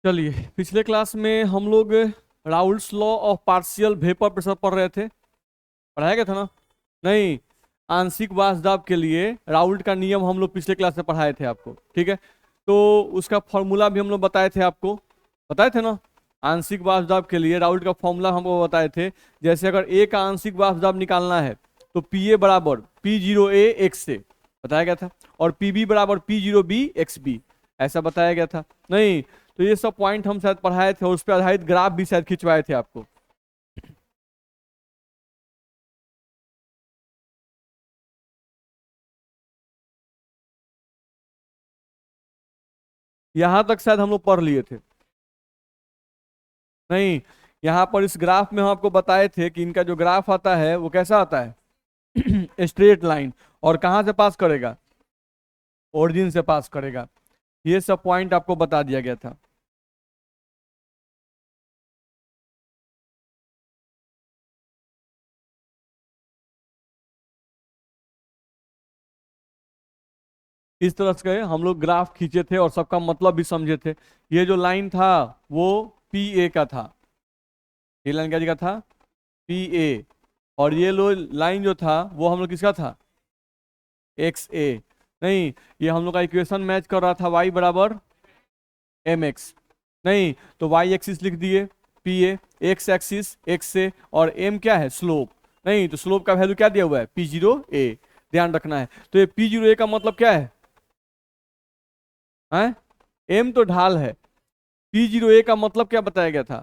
चलिए, पिछले क्लास में हम लोग Raoult's law of partial vapour pressure पढ़ रहे थे। पढ़ाया गया था ना? नहीं, आंशिक वाष्प दाब के लिए राउल्ट का नियम हम लोग पिछले क्लास में पढ़ाए थे आपको। ठीक है, तो उसका फॉर्मूला भी हम लोग बताए थे आपको। बताए थे ना? आंशिक वाष्प दाब के लिए राउल्ट का फॉर्मूला हमको बताए थे। जैसे अगर ए का आंशिक वाष्प दाब निकालना है तो पी ए बराबर पी जीरो ए एक्स से बताया गया था, और पी बी बराबर P zero B X B, ऐसा बताया गया था। नहीं, तो ये सब पॉइंट हम शायद पढ़ाए थे और उस पर आधारित ग्राफ भी शायद खिंचवाए थे आपको। यहां तक शायद हम लोग पढ़ लिए थे। नहीं, यहाँ पर इस ग्राफ में हम आपको बताए थे कि इनका जो ग्राफ आता है वो कैसा आता है स्ट्रेट लाइन, और कहाँ से पास करेगा? ओरिजिन से पास करेगा। ये सब पॉइंट आपको बता दिया गया था। इस तरह से हम लोग ग्राफ खींचे थे और सबका मतलब भी समझे थे। ये जो लाइन था वो पी ए का था। ये लाइन क्या जगह था? P A. और ये लो लाइन जो था वो हम लोग किसका था? एक्स ए। नहीं, ये हम लोग का इक्वेशन मैच कर रहा था y बराबर एम एक्स। नहीं, तो y एक्सिस लिख दिए P A, x axis x से, और m क्या है? स्लोप। नहीं, तो स्लोप का वैल्यू क्या दिया हुआ है? पी जीरो ए। ध्यान रखना है। तो ये पी जीरो ए का मतलब क्या है? m तो ढाल है। पी जीरो ए का मतलब क्या बताया गया था?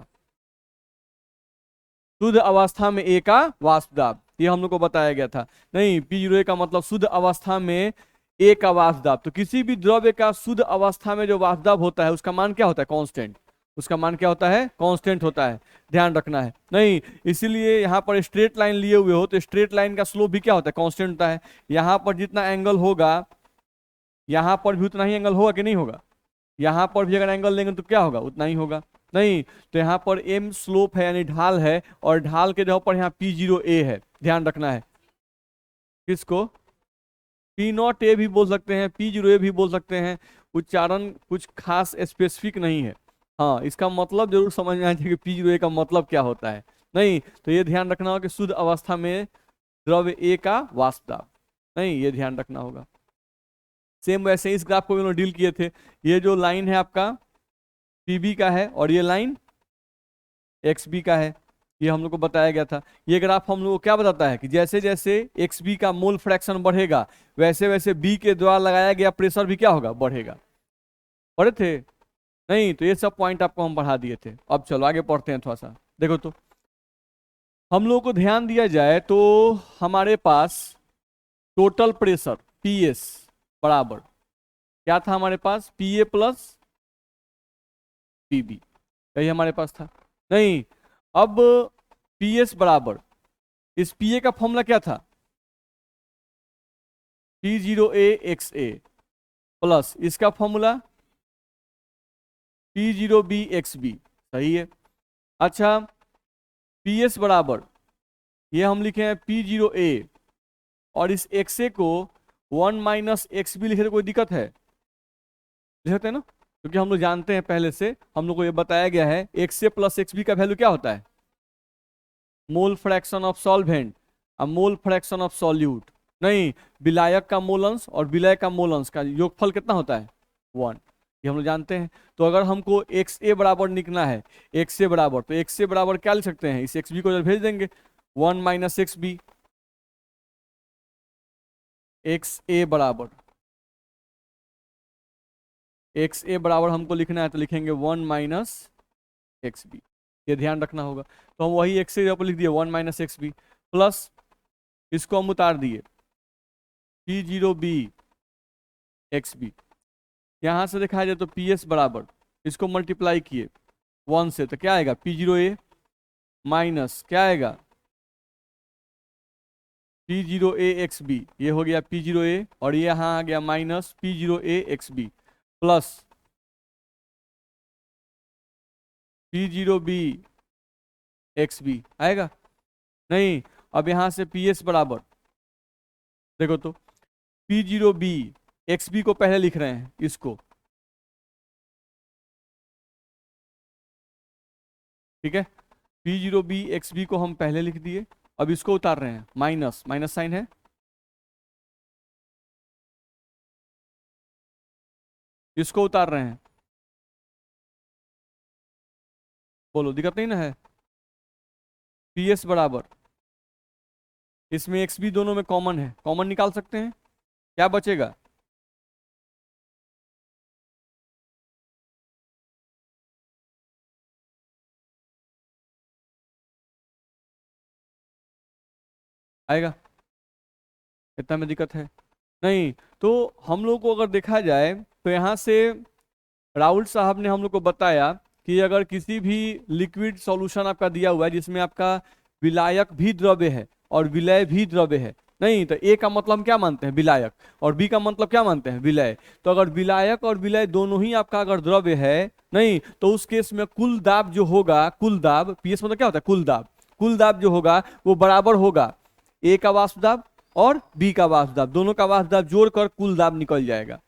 शुद्ध अवस्था में ए का वाष्प दाब, ये हम लोग को बताया गया था। नहीं, पी जीरो ए का मतलब शुद्ध अवस्था में ए का वाष्प दाब। तो किसी भी द्रव्य का शुद्ध अवस्था में जो वाष्प दाब होता है उसका मान क्या होता है? कांस्टेंट। उसका मान क्या होता है? कांस्टेंट होता है। ध्यान रखना है। नहीं, इसीलिए यहाँ पर स्ट्रेट लाइन लिए हुए हो तो स्ट्रेट लाइन का स्लोप भी क्या होता है? कांस्टेंट होता है। यहाँ पर जितना एंगल होगा यहाँ पर भी उतना ही एंगल होगा कि नहीं होगा? यहाँ पर भी अगर एंगल लेंगे तो क्या होगा? उतना ही होगा। नहीं, तो यहाँ पर एम स्लोप है यानी ढाल है, और ढाल के जगह पर यहाँ पी जीरो ए है। ध्यान रखना है। किसको? पी नॉट ए भी बोल सकते हैं, पी जीरो ए भी बोल सकते हैं। उच्चारण कुछ खास स्पेसिफिक नहीं है। हाँ, इसका मतलब जरूर समझ में आना चाहिए कि पी जीरो ए का मतलब क्या होता है। नहीं, तो ये ध्यान रखना होगा कि शुद्ध अवस्था में द्रव्य ए का वाष्प दाब। नहीं, ये ध्यान रखना होगा। सेम वैसे ही इस ग्राफ को भी लोग डील किए थे। ये जो लाइन है आपका पीबी का है, और ये लाइन एक्स बी का है। ये हम लोग को बताया गया था। ये ग्राफ हम लोग को क्या बताता है कि जैसे जैसे एक्स बी का मोल फ्रैक्शन बढ़ेगा वैसे वैसे बी के द्वारा लगाया गया प्रेशर भी क्या होगा? बढ़ेगा। पढ़े थे? नहीं, तो ये सब पॉइंट आपको हम बढ़ा दिए थे। अब चलो आगे पढ़ते हैं थोड़ा सा। देखो तो हम लोग को ध्यान दिया जाए तो हमारे पास टोटल प्रेशर पी एस बराबर क्या था? हमारे पास P A plus P B, यही हमारे पास था। नहीं, अब पी एस बराबर इस पी ए का फॉर्मूला क्या था? P zero A X A plus इसका formula P zero B X B. सही है। अच्छा, पी एस बराबर ये हम लिखे हैं पी जीरो ए, और इस एक्स ए को वन माइनस एक्स बी लिखे तो कोई दिक्कत है? लिख सकते हैं ना, क्योंकि हम लोग जानते हैं पहले से, हम लोग को ये बताया गया है x A plus x B का वैल्यू क्या होता है? मोल फ्रैक्शन ऑफ सॉल्वेंट और मोल फ्रैक्शन ऑफ सॉल्यूट। नहीं, विलायक का मोल अंश और विलय का मोल अंश का योगफल कितना होता है? वन। ये हम लोग जानते हैं। तो अगर हमको एक्स ए बराबर निकलना है, एक्स ए बराबर, तो एक्स ए बराबर क्या लिख सकते हैं? इस एक्स बी को इधर भेज देंगे, one minus X B. X A बराबर एक्स ए बराबर हमको लिखना है तो लिखेंगे वन माइनस एक्स बी। ये ध्यान रखना होगा। तो हम वही एक्स ए पर लिख दिए one minus X B, plus इसको हम उतार दिए P zero B X B. यहां से दिखाया जाए तो पी एस बराबर इसको मल्टीप्लाई किए वन से तो क्या आएगा? पी जीरो ए माइनस क्या आएगा? P zero A X B. ये हो गया पी जीरो ए, और ये यहाँ आ गया minus P zero A X B, plus P zero B X B आएगा। नहीं, अब यहां से पी एस बराबर देखो तो P zero B X B को पहले लिख रहे हैं इसको, ठीक है। P zero B X B को हम पहले लिख दिए, अब इसको उतार रहे हैं, माइनस माइनस साइन है, इसको उतार रहे हैं, बोलो दिक्कत नहीं ना है। पी एस बराबर, इसमें एक्स बी दोनों में कॉमन है, कॉमन निकाल सकते हैं, क्या बचेगा, आएगा, इतना में दिक्कत है नहीं। तो हम लोग को अगर देखा जाए तो यहाँ से राहुल साहब ने हम लोग को बताया कि अगर किसी भी लिक्विड सॉल्यूशन आपका दिया हुआ है जिसमें आपका विलायक भी द्रव्य है और विलय भी द्रव्य है, नहीं तो ए का मतलब हम क्या मानते हैं, विलायक, और बी का मतलब क्या मानते हैं, विलय। तो अगर विलायक और विलय दोनों ही आपका अगर द्रव्य है, नहीं तो उस केस में कुल दाब जो होगा, कुल दाब, पीएस मतलब क्या होता है, कुल दाब, कुल दाब जो होगा वो बराबर होगा ए का वाष्प दाब और बी का वाष्प दाब, दोनों का वाष्प दाब जोड़कर कुल दाब निकल जाएगा,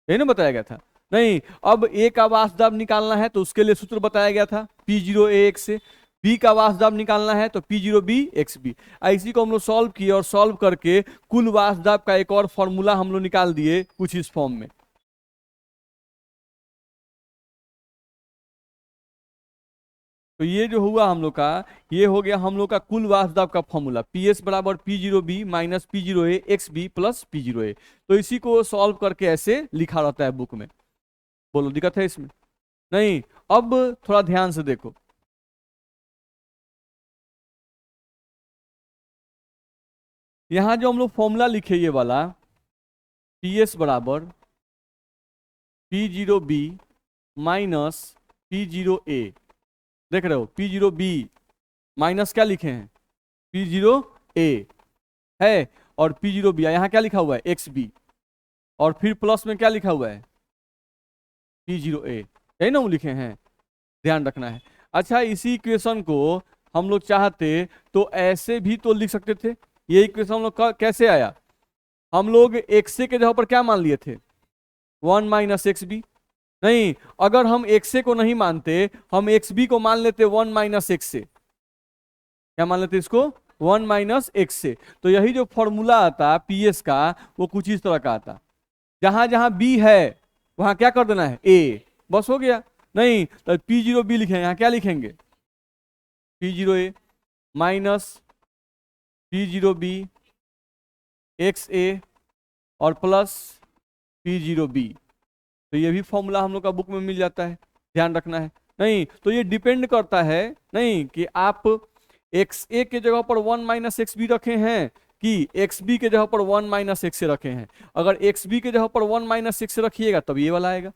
यही ना बताया गया था। नहीं, अब ए का वाष्प दाब निकालना है तो उसके लिए सूत्र बताया गया था पी जीरो ए एक्स से, बी का वाष्प दाब निकालना है तो P zero B X B. इसी को हम लोग सॉल्व किए और सॉल्व करके कुल वाष्प दाब का एक और फॉर्मूला हम लोग निकाल दिए कुछ इस फॉर्म में। तो ये जो हुआ हम लोग का, ये हो गया हम लोग का कुल वाष्प दाब का फॉर्मूला, पी एस बराबर P zero B minus P zero A X B plus P zero A. तो इसी को सॉल्व करके ऐसे लिखा रहता है बुक में, बोलो दिक्कत है इसमें नहीं। अब थोड़ा ध्यान से देखो, यहां जो हम लोग फॉर्मूला लिखे ये वाला, पी एस बराबर P zero B minus P zero A, देख रहे हो, पी जीरो बी माइनस क्या लिखे हैं, पी जीरो ए है, और पी जीरो बी यहाँ क्या लिखा हुआ है, एक्स बी, और फिर प्लस में क्या लिखा हुआ है, पी जीरो ए, यही ना वो लिखे हैं, ध्यान रखना है। अच्छा, इसी इक्वेशन को हम लोग चाहते तो ऐसे भी तो लिख सकते थे, ये इक्वेशन हम लोग कैसे आया, हम लोग एक्स के जगह पर क्या मान लिए थे, वन माइनस एक्स बी, नहीं अगर हम एक्स को नहीं मानते, हम एक्स बी को मान लेते वन माइनस एक्स से, क्या मान लेते इसको, वन माइनस एक्स से। तो यही जो फॉर्मूला आता पीएस का वो कुछ इस तरह का आता, जहां जहां बी है वहां क्या कर देना है, ए, बस हो गया। नहीं तो पी जीरो बी लिखेंगे, यहाँ क्या लिखेंगे, P zero A minus P zero B X A और प्लस पी जीरो बी। तो ये भी फॉर्मूला हम लोग का बुक में मिल जाता है, ध्यान रखना है। नहीं तो ये डिपेंड करता है, नहीं कि आप एक्स ए के जगह पर वन माइनस एक्स बी रखे हैं कि एक्स बी के जगह पर वन माइनस एक्स रखे हैं। अगर एक्स बी के जगह पर वन माइनस एक्स रखिएगा तब ये वाला आएगा,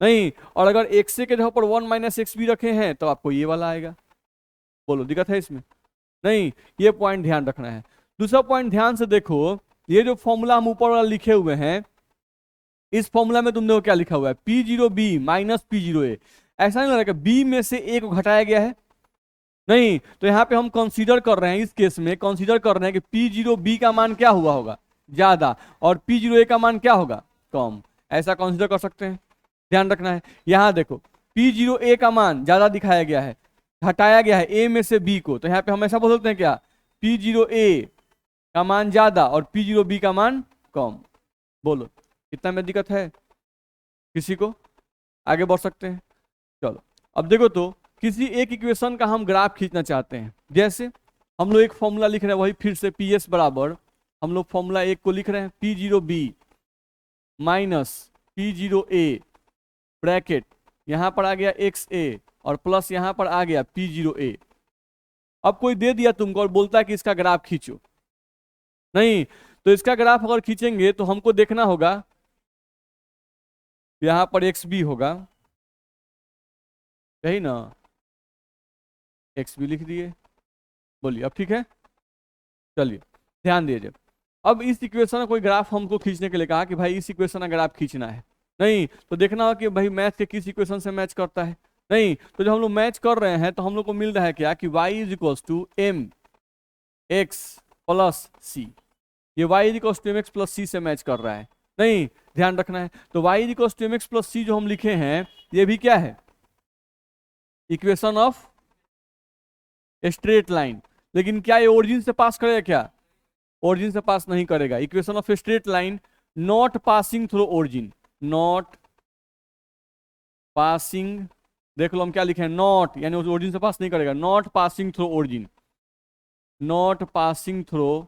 नहीं और अगर एक्स ए के जगह पर वन माइनस एक्स बी रखे हैं तो आपको ये वाला आएगा, बोलो दिक्कत है इसमें नहीं। ये पॉइंट ध्यान रखना है। दूसरा पॉइंट ध्यान से देखो, ये जो फॉर्मूला हम ऊपर वाला लिखे हुए हैं, इस फॉर्मूला में तुम देखो क्या लिखा हुआ है, P zero B minus P zero A. ऐसा नहीं लग रहा है बी में से ए को घटाया गया है, नहीं तो यहाँ पे हम कंसीडर कर रहे हैं, इस केस में कंसीडर कर रहे हैं कि पी जीरो बी का मान क्या हुआ होगा, ज्यादा, और पी जीरो ए का मान क्या होगा, कम, ऐसा कंसीडर कर सकते हैं, ध्यान रखना है। यहाँ देखो पी जीरो ए का मान ज्यादा दिखाया गया है, हटाया गया है ए में से बी को, तो यहाँ पे हम ऐसा बोल सकते हैं क्या, पी जीरो ए का मान ज्यादा और पी जीरो बी का मान कम, बोलो कितना में दिक्कत है किसी को, आगे बढ़ सकते हैं। चलो अब देखो, तो किसी एक इक्वेशन का हम ग्राफ खींचना चाहते हैं, जैसे हम लोग एक फॉर्मूला लिख रहे हैं, वही फिर से पी एस बराबर हम लोग फॉर्मूला एक को लिख रहे हैं, P zero B minus P zero A bracket, यहां पर आ गया एक्स ए और प्लस यहां पर आ गया पी जीरो ए। अब कोई दे दिया तुमको और बोलता है कि इसका ग्राफ खींचो, नहीं तो इसका ग्राफ अगर खींचेंगे तो हमको देखना होगा, यहां पर एक्स बी होगा, यही ना, एक्स बी लिख दिए, बोलिए अब ठीक है। चलिए ध्यान दीजिए, अब इस इक्वेशन का कोई ग्राफ हमको खींचने के लिए कहा कि भाई इस इक्वेशन का ग्राफ खींचना है, नहीं तो देखना होगा कि भाई मैथ के किस इक्वेशन से मैच करता है, नहीं तो जब हम लोग मैच कर रहे हैं तो हम लोग को मिल रहा है क्या कि y is equals to M x plus C, ये y is equals to M x plus C से मैच कर रहा है, नहीं ध्यान रखना है। तो y is equals to M x plus C जो हम लिखे हैं ये भी क्या है, इक्वेशन ऑफ स्ट्रेट लाइन, लेकिन क्या ये ओरिजिन से पास करेगा क्या? ओरिजिन से पास नहीं करेगा। Equation of straight line not passing through origin, not passing, देख लो हम क्या लिखे हैं, नॉट यानी ओरिजिन से पास नहीं करेगा, not passing through origin, not passing through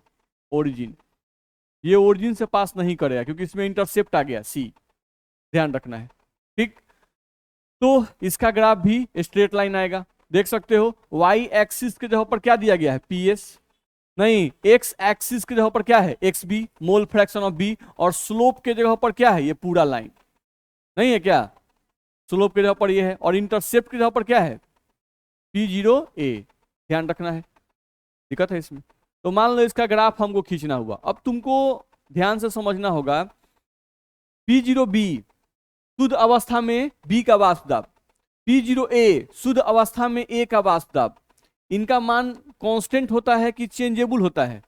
origin, ये ओरिजिन से पास नहीं करेगा क्योंकि इसमें इंटरसेप्ट आ गया सी, ध्यान रखना है। ठीक, तो इसका ग्राफ भी स्ट्रेट लाइन आएगा। देख सकते हो वाई एक्सिस के जगह पर क्या दिया गया है, पीएस, नहीं एक्स एक्सिस के जगह पर क्या है, X B, mole fraction of B, और स्लोप के जगह पर क्या है, ये पूरा लाइन, नहीं है क्या, स्लोप के जगह पर ये है, और इंटरसेप्ट की जगह पर क्या है, P0A, ध्यान रखना है, दिक्कत है इसमें। तो मान लो इसका ग्राफ हमको खींचना हुआ, अब तुमको ध्यान से समझना होगा, P0B शुद्ध अवस्था में B का वाष्प दाब, P0A शुद्ध अवस्था में A का वाष्प दाब, इनका मान कांस्टेंट होता है कि चेंजेबल होता है?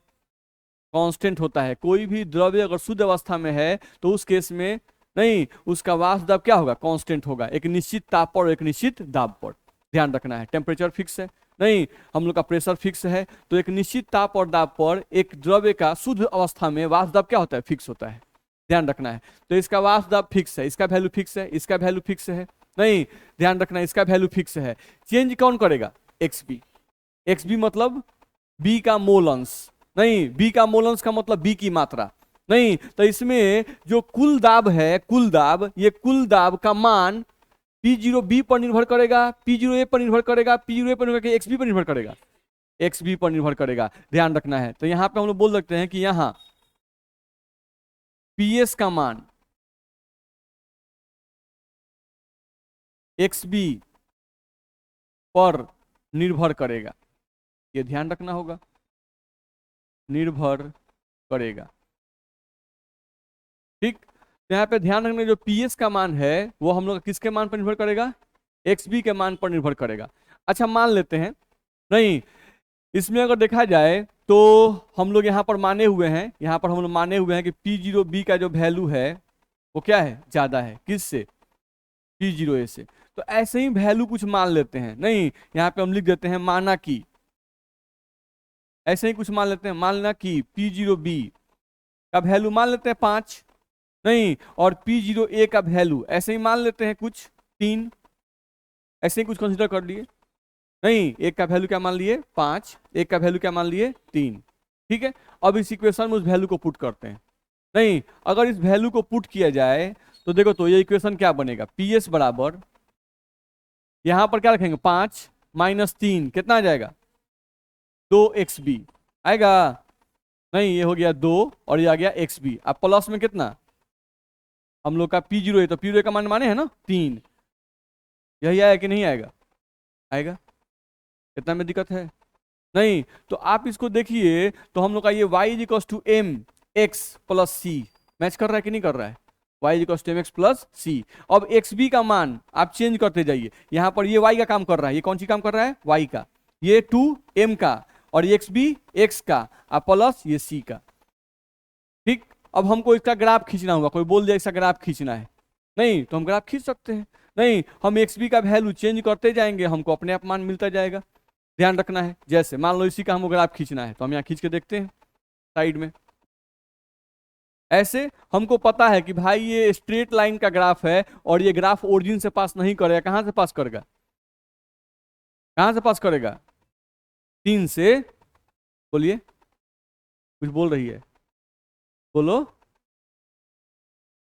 कांस्टेंट होता है। कोई भी द्रव्य अगर शुद्ध अवस्था में है तो उस केस में नहीं, उसका वाष्प दाब क्या होगा, कांस्टेंट होगा, एक निश्चित ताप पर, एक निश्चित दाब पर, ध्यान रखना है। टेम्परेचर फिक्स है नहीं, हम लोग का प्रेशर फिक्स है, तो एक निश्चित ताप और दाब पर एक द्रव्य का शुद्ध अवस्था में वाष्प दाब क्या होता है, फिक्स होता है, ध्यान रखना है। तो इसका वाष्प दाब फिक्स है, इसका वैल्यू फिक्स है, इसका वैल्यू फिक्स है, नहीं ध्यान रखना है, इसका वैल्यू फिक्स है। चेंज कौन करेगा, एक्स बी मतलब बी का मोल अंश, नहीं बी का मोल अंश का मतलब बी की मात्रा, नहीं तो इसमें जो कुल दाब है, कुल दाब, ये कुल दाब का मान P0B पर निर्भर करेगा, P0A पर निर्भर करेगा, P0A पर निर्भर करेगा, XB पर निर्भर करेगा, XB पर निर्भर करेगा, ध्यान रखना है। तो यहां पे हम लोग बोल सकते हैं कि यहां PS का मान XB पर निर्भर करेगा, ये ध्यान रखना होगा, निर्भर करेगा। ठीक, तो यहाँ पे ध्यान रखना, जो PS का मान है वो हम लोग किसके मान पर निर्भर करेगा, XB के मान पर निर्भर करेगा। अच्छा मान लेते हैं, नहीं इसमें अगर देखा जाए तो हम लोग यहाँ पर माने हुए हैं, यहाँ पर हम लोग माने हुए हैं कि P0B का जो वैल्यू है वो क्या है, ज्यादा है, किससे, P0A से। तो ऐसे ही वैल्यू कुछ मान लेते हैं, नहीं यहाँ पे हम लिख देते हैं माना कि, ऐसे ही कुछ मान लेते हैं, मानना कि P0B का वैल्यू मान लेते हैं 5, नहीं और P0A का वैल्यू ऐसे ही मान लेते हैं कुछ 3, ऐसे ही कुछ कंसीडर कर लिए, नहीं एक का वैल्यू क्या मान लिए 5, एक का वैल्यू क्या मान लिए 3, ठीक है। अब इस इक्वेशन में उस वैल्यू को पुट करते हैं, नहीं अगर इस वैल्यू को पुट किया जाए तो देखो तो ये इक्वेशन क्या बनेगा, PS बराबर यहां पर क्या रखेंगे 5 माइनस 3 कितना आ जाएगा, 2XB आएगा, नहीं ये हो गया 2 और ये आ गया XB, अब प्लस में कितना हम लोग का P0A, तो P0A का मान माने है ना 3, यही आया कि नहीं आएगा, आएगा, इतना में दिक्कत है नहीं। तो आप इसको देखिए तो हम लोग का ये y equals to M x plus C match कर रहा है कि नहीं कर रहा है, y equals to M x plus C. अब XB का मान आप चेंज करते जाइए, यहाँ पर ये y का काम कर रहा है, ये कौन सी काम कर रहा है, y का, ये 2m का, और ये XB x का, प्लस ये c का। ठीक, अब हमको इसका ग्राफ खींचना होगा, कोई बोल दिया इसका ग्राफ खींचना है, नहीं तो हम ग्राफ खींच सकते हैं, नहीं हम XB का वैल्यू चेंज करते जाएंगे, हमको अपने आप मान मिलता जाएगा, ध्यान रखना है। जैसे मान लो इसी का हमको ग्राफ खींचना है तो हम यहाँ खींच के देखते हैं साइड में, ऐसे हमको पता है कि भाई ये स्ट्रेट लाइन का ग्राफ है और ये ग्राफ ओरिजिन से पास नहीं करेगा, कहां से पास करेगा, कहां से पास करेगा, 3 से, बोलिए कुछ बोल रही है, बोलो,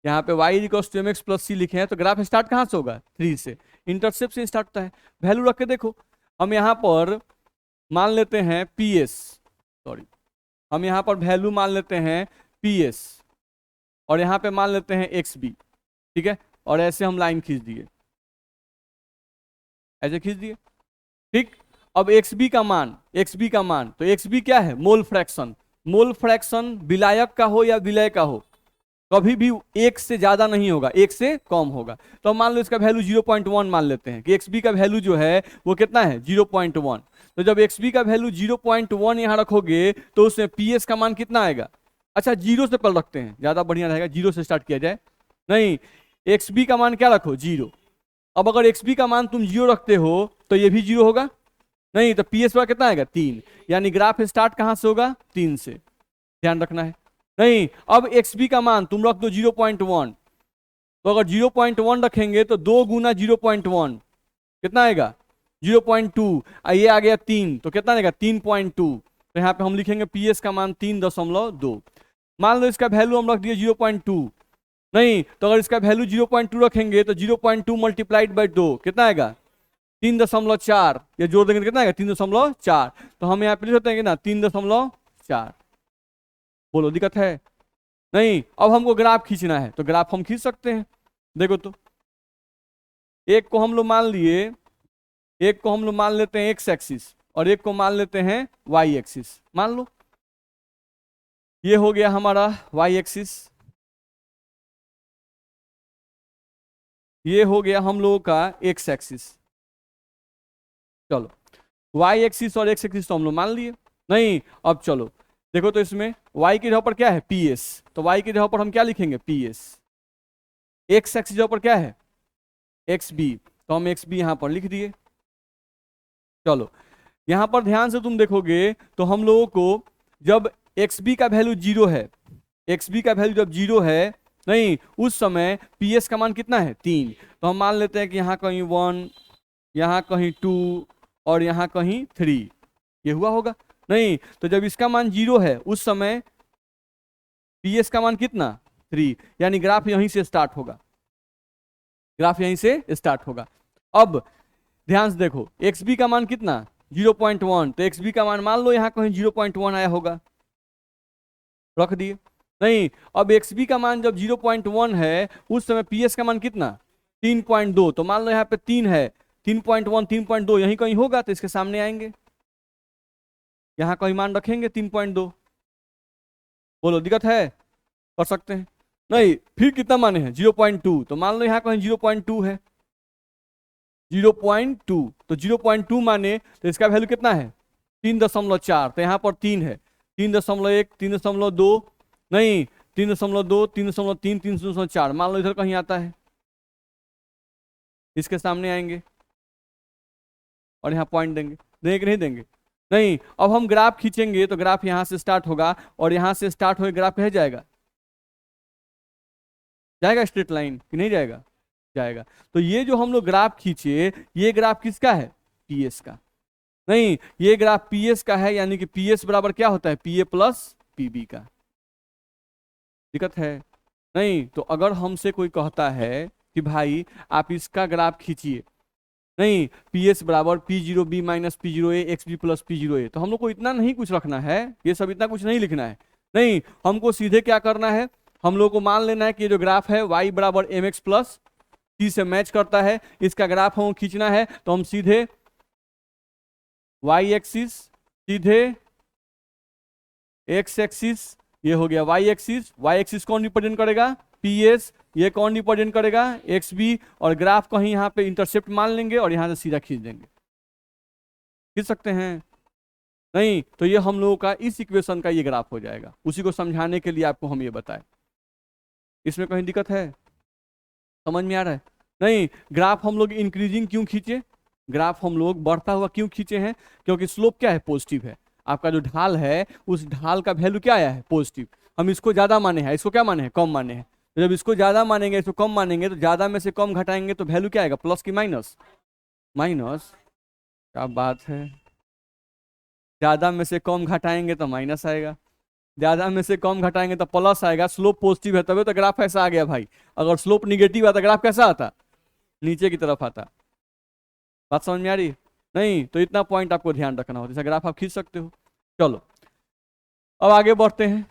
यहाँ पे y equals to M x plus c लिखे हैं तो ग्राफ स्टार्ट कहाँ से होगा, 3 से, इंटरसेप्ट से स्टार्ट होता है। वैल्यू रख के देखो, हम यहाँ पर मान लेते हैं PS, सॉरी हम यहाँ पर वैल्यू मान लेते हैं PS और यहाँ पे मान लेते हैं XB, ठीक है, और ऐसे हम लाइन खींच दिए, ऐसे खींच दिए, ठीक। अब XB का मान, XB का मान, तो XB क्या है, मोल फ्रैक्शन, मोल फ्रैक्शन विलायक का हो या विलय का हो कभी भी 1 से ज्यादा नहीं होगा, 1 से कम होगा। तो मान लो इसका वैल्यू 0.1 मान लेते हैं कि XB का वैल्यू जो है वो कितना है 0.1, तो जब XB का वैल्यू 0.1 यहाँ रखोगे तो उसमें PS का मान कितना आएगा, अच्छा 0 से पहले रखते हैं ज्यादा बढ़िया रहेगा, 0 से स्टार्ट किया जाए, नहीं XB का मान क्या रखो 0। अब अगर XB का मान तुम 0 रखते हो तो ये भी 0 होगा, नहीं, तो पी एस बराबर कितना आएगा 3, यानी ग्राफ स्टार्ट कहाँ से होगा 3 से, ध्यान रखना है। नहीं, अब एक्स बी का मान तुम रख दो 0.1, तो अगर 0.1 रखेंगे तो 2 गुना 0.1 कितना आएगा 0.2, ये आ गया 3 तो कितना आएगा 3.2, तो यहाँ पे हम लिखेंगे पी एस का मान 3.2। मान लो इसका वैल्यू हम रख दिए 0.2, नहीं तो अगर इसका वैल्यू 0.2 रखेंगे तो 0.2 मल्टीप्लाइड बाई 2 कितना आएगा 3.4, ये जोड़ देंगे तो कितना आएगा 3.4, तो हम यहाँ पे लिख सकते हैं कि ना 3.4। बोलो दिक्कत है? नहीं, अब हमको ग्राफ खींचना है तो ग्राफ हम खींच सकते हैं। देखो तो एक को हम लोग मान लिए, एक को हम लोग मान लेते हैं एक्स एक्सिस और एक को मान लेते हैं वाई एक्सिस। मान लो ये हो गया हमारा वाई एक्सिस, ये हो गया हम लोगों का एक्स एक्सिस। चलो वाई एक्सिस और एक्स एक्सिस तो हम लोग मान लिए। नहीं, अब चलो देखो तो इसमें y की जगह पर क्या है पी एस, तो y की जगह पर हम क्या लिखेंगे पी एस। एक्स एक्सिस जगह पर क्या है एक्स बी, तो हम एक्स बी यहां पर लिख दिए। चलो यहां पर ध्यान से तुम देखोगे तो हम लोगों को जब एक्स बी का वैल्यू 0 है, एक्स बी का वैल्यू जब 0 है, नहीं उस समय पी एस का मान कितना है 3, तो हम मान लेते हैं कि यहाँ कहीं 1, यहाँ कहीं 2 और यहाँ कहीं 3, ये हुआ होगा। नहीं तो जब इसका मान 0 है उस समय पी एस का मान कितना 3, यानी ग्राफ यहीं से स्टार्ट होगा, ग्राफ यहीं से स्टार्ट होगा। अब ध्यान से देखो एक्स बी का मान कितना 0.1, तो एक्स बी का मान मान लो यहाँ कहीं 0.1 आया होगा, रख दिए। नहीं, अब एक्स बी का मान जब 0.1 है उस समय पी एस का मान कितना 3.2, तो मान लो यहाँ पे 3 है, 3.1 3.2 यहीं कहीं होगा, तो इसके सामने आएंगे, यहाँ कहीं मान रखेंगे 3.2। बोलो दिक्कत है? कर सकते हैं। नहीं, फिर कितना माने हैं 0.2, तो मान लो यहाँ कहीं 0.2 है, 0.2 तो 0.2 माने तो इसका वैल्यू कितना है 3.4, तो यहाँ पर 3 है, 3.1 3.2, नहीं 3.2 3.3 3.4, मान लो इधर कहीं आता है, इसके सामने आएंगे और यहाँ पॉइंट देंगे, देंगे कि नहीं देंगे? नहीं, अब हम ग्राफ खींचेंगे तो ग्राफ यहाँ से स्टार्ट होगा और यहाँ से स्टार्ट होकर ग्राफ कह जाएगा, जाएगा स्ट्रेट लाइन कि नहीं जाएगा? जाएगा। तो ये जो हम लोग ग्राफ खींचे ये ग्राफ किसका है पीएस का, नहीं ये ग्राफ पीएस का है, यानी कि पीएस बराबर क्या होता है पीए प्लस पीबी का। दिक्कत है? नहीं, तो अगर हमसे कोई कहता है कि भाई आप इसका ग्राफ खींचिए, नहीं पी एस बराबर P0B minus P0A x B plus P0A, तो हम लोग को इतना नहीं कुछ रखना है, ये सब इतना कुछ नहीं लिखना है। नहीं, हमको सीधे क्या करना है, हम लोग को मान लेना है कि ये जो ग्राफ है y बराबर एम एक्स प्लस टी से मैच करता है, इसका ग्राफ हमको खींचना है, तो हम सीधे y एक्सिस सीधे x एक्सिस, ये हो गया y एक्सिस कौन रिप्रेजेंट करेगा PS, ये कौन रिप्रेजेंट करेगा XB, और ग्राफ कहीं यहाँ पे इंटरसेप्ट मान लेंगे और यहाँ से सीधा खींच देंगे। खींच सकते हैं? नहीं, तो ये हम लोगों का इस इक्वेशन का ये ग्राफ हो जाएगा। उसी को समझाने के लिए आपको हम ये बताएं। इसमें कहीं दिक्कत है? समझ में आ रहा है? नहीं, ग्राफ हम लोग इंक्रीजिंग क्यों खींचे, ग्राफ हम लोग बढ़ता हुआ क्यों खींचे हैं, क्योंकि स्लोप क्या है पॉजिटिव है, आपका जो ढाल है उस ढाल का वैल्यू क्या आया है पॉजिटिव। हम इसको ज्यादा माने हैं, इसको क्या माने हैं कम माने हैं, तो जब इसको ज्यादा मानेंगे इसको कम मानेंगे तो ज्यादा में से कम घटाएंगे तो वैल्यू क्या आएगा प्लस की माइनस, माइनस। क्या बात है, ज्यादा में से कम घटाएंगे तो माइनस आएगा, ज्यादा में से कम घटाएंगे तो प्लस आएगा। स्लोप पॉजिटिव है तभी तो ग्राफ ऐसा आ गया भाई, अगर स्लोप निगेटिव आता ग्राफ कैसा आता नीचे की तरफ आता। बात समझ में आ रही? नहीं, तो इतना पॉइंट आपको ध्यान रखना हो, जैसा ग्राफ आप खींच सकते हो। चलो अब आगे बढ़ते हैं।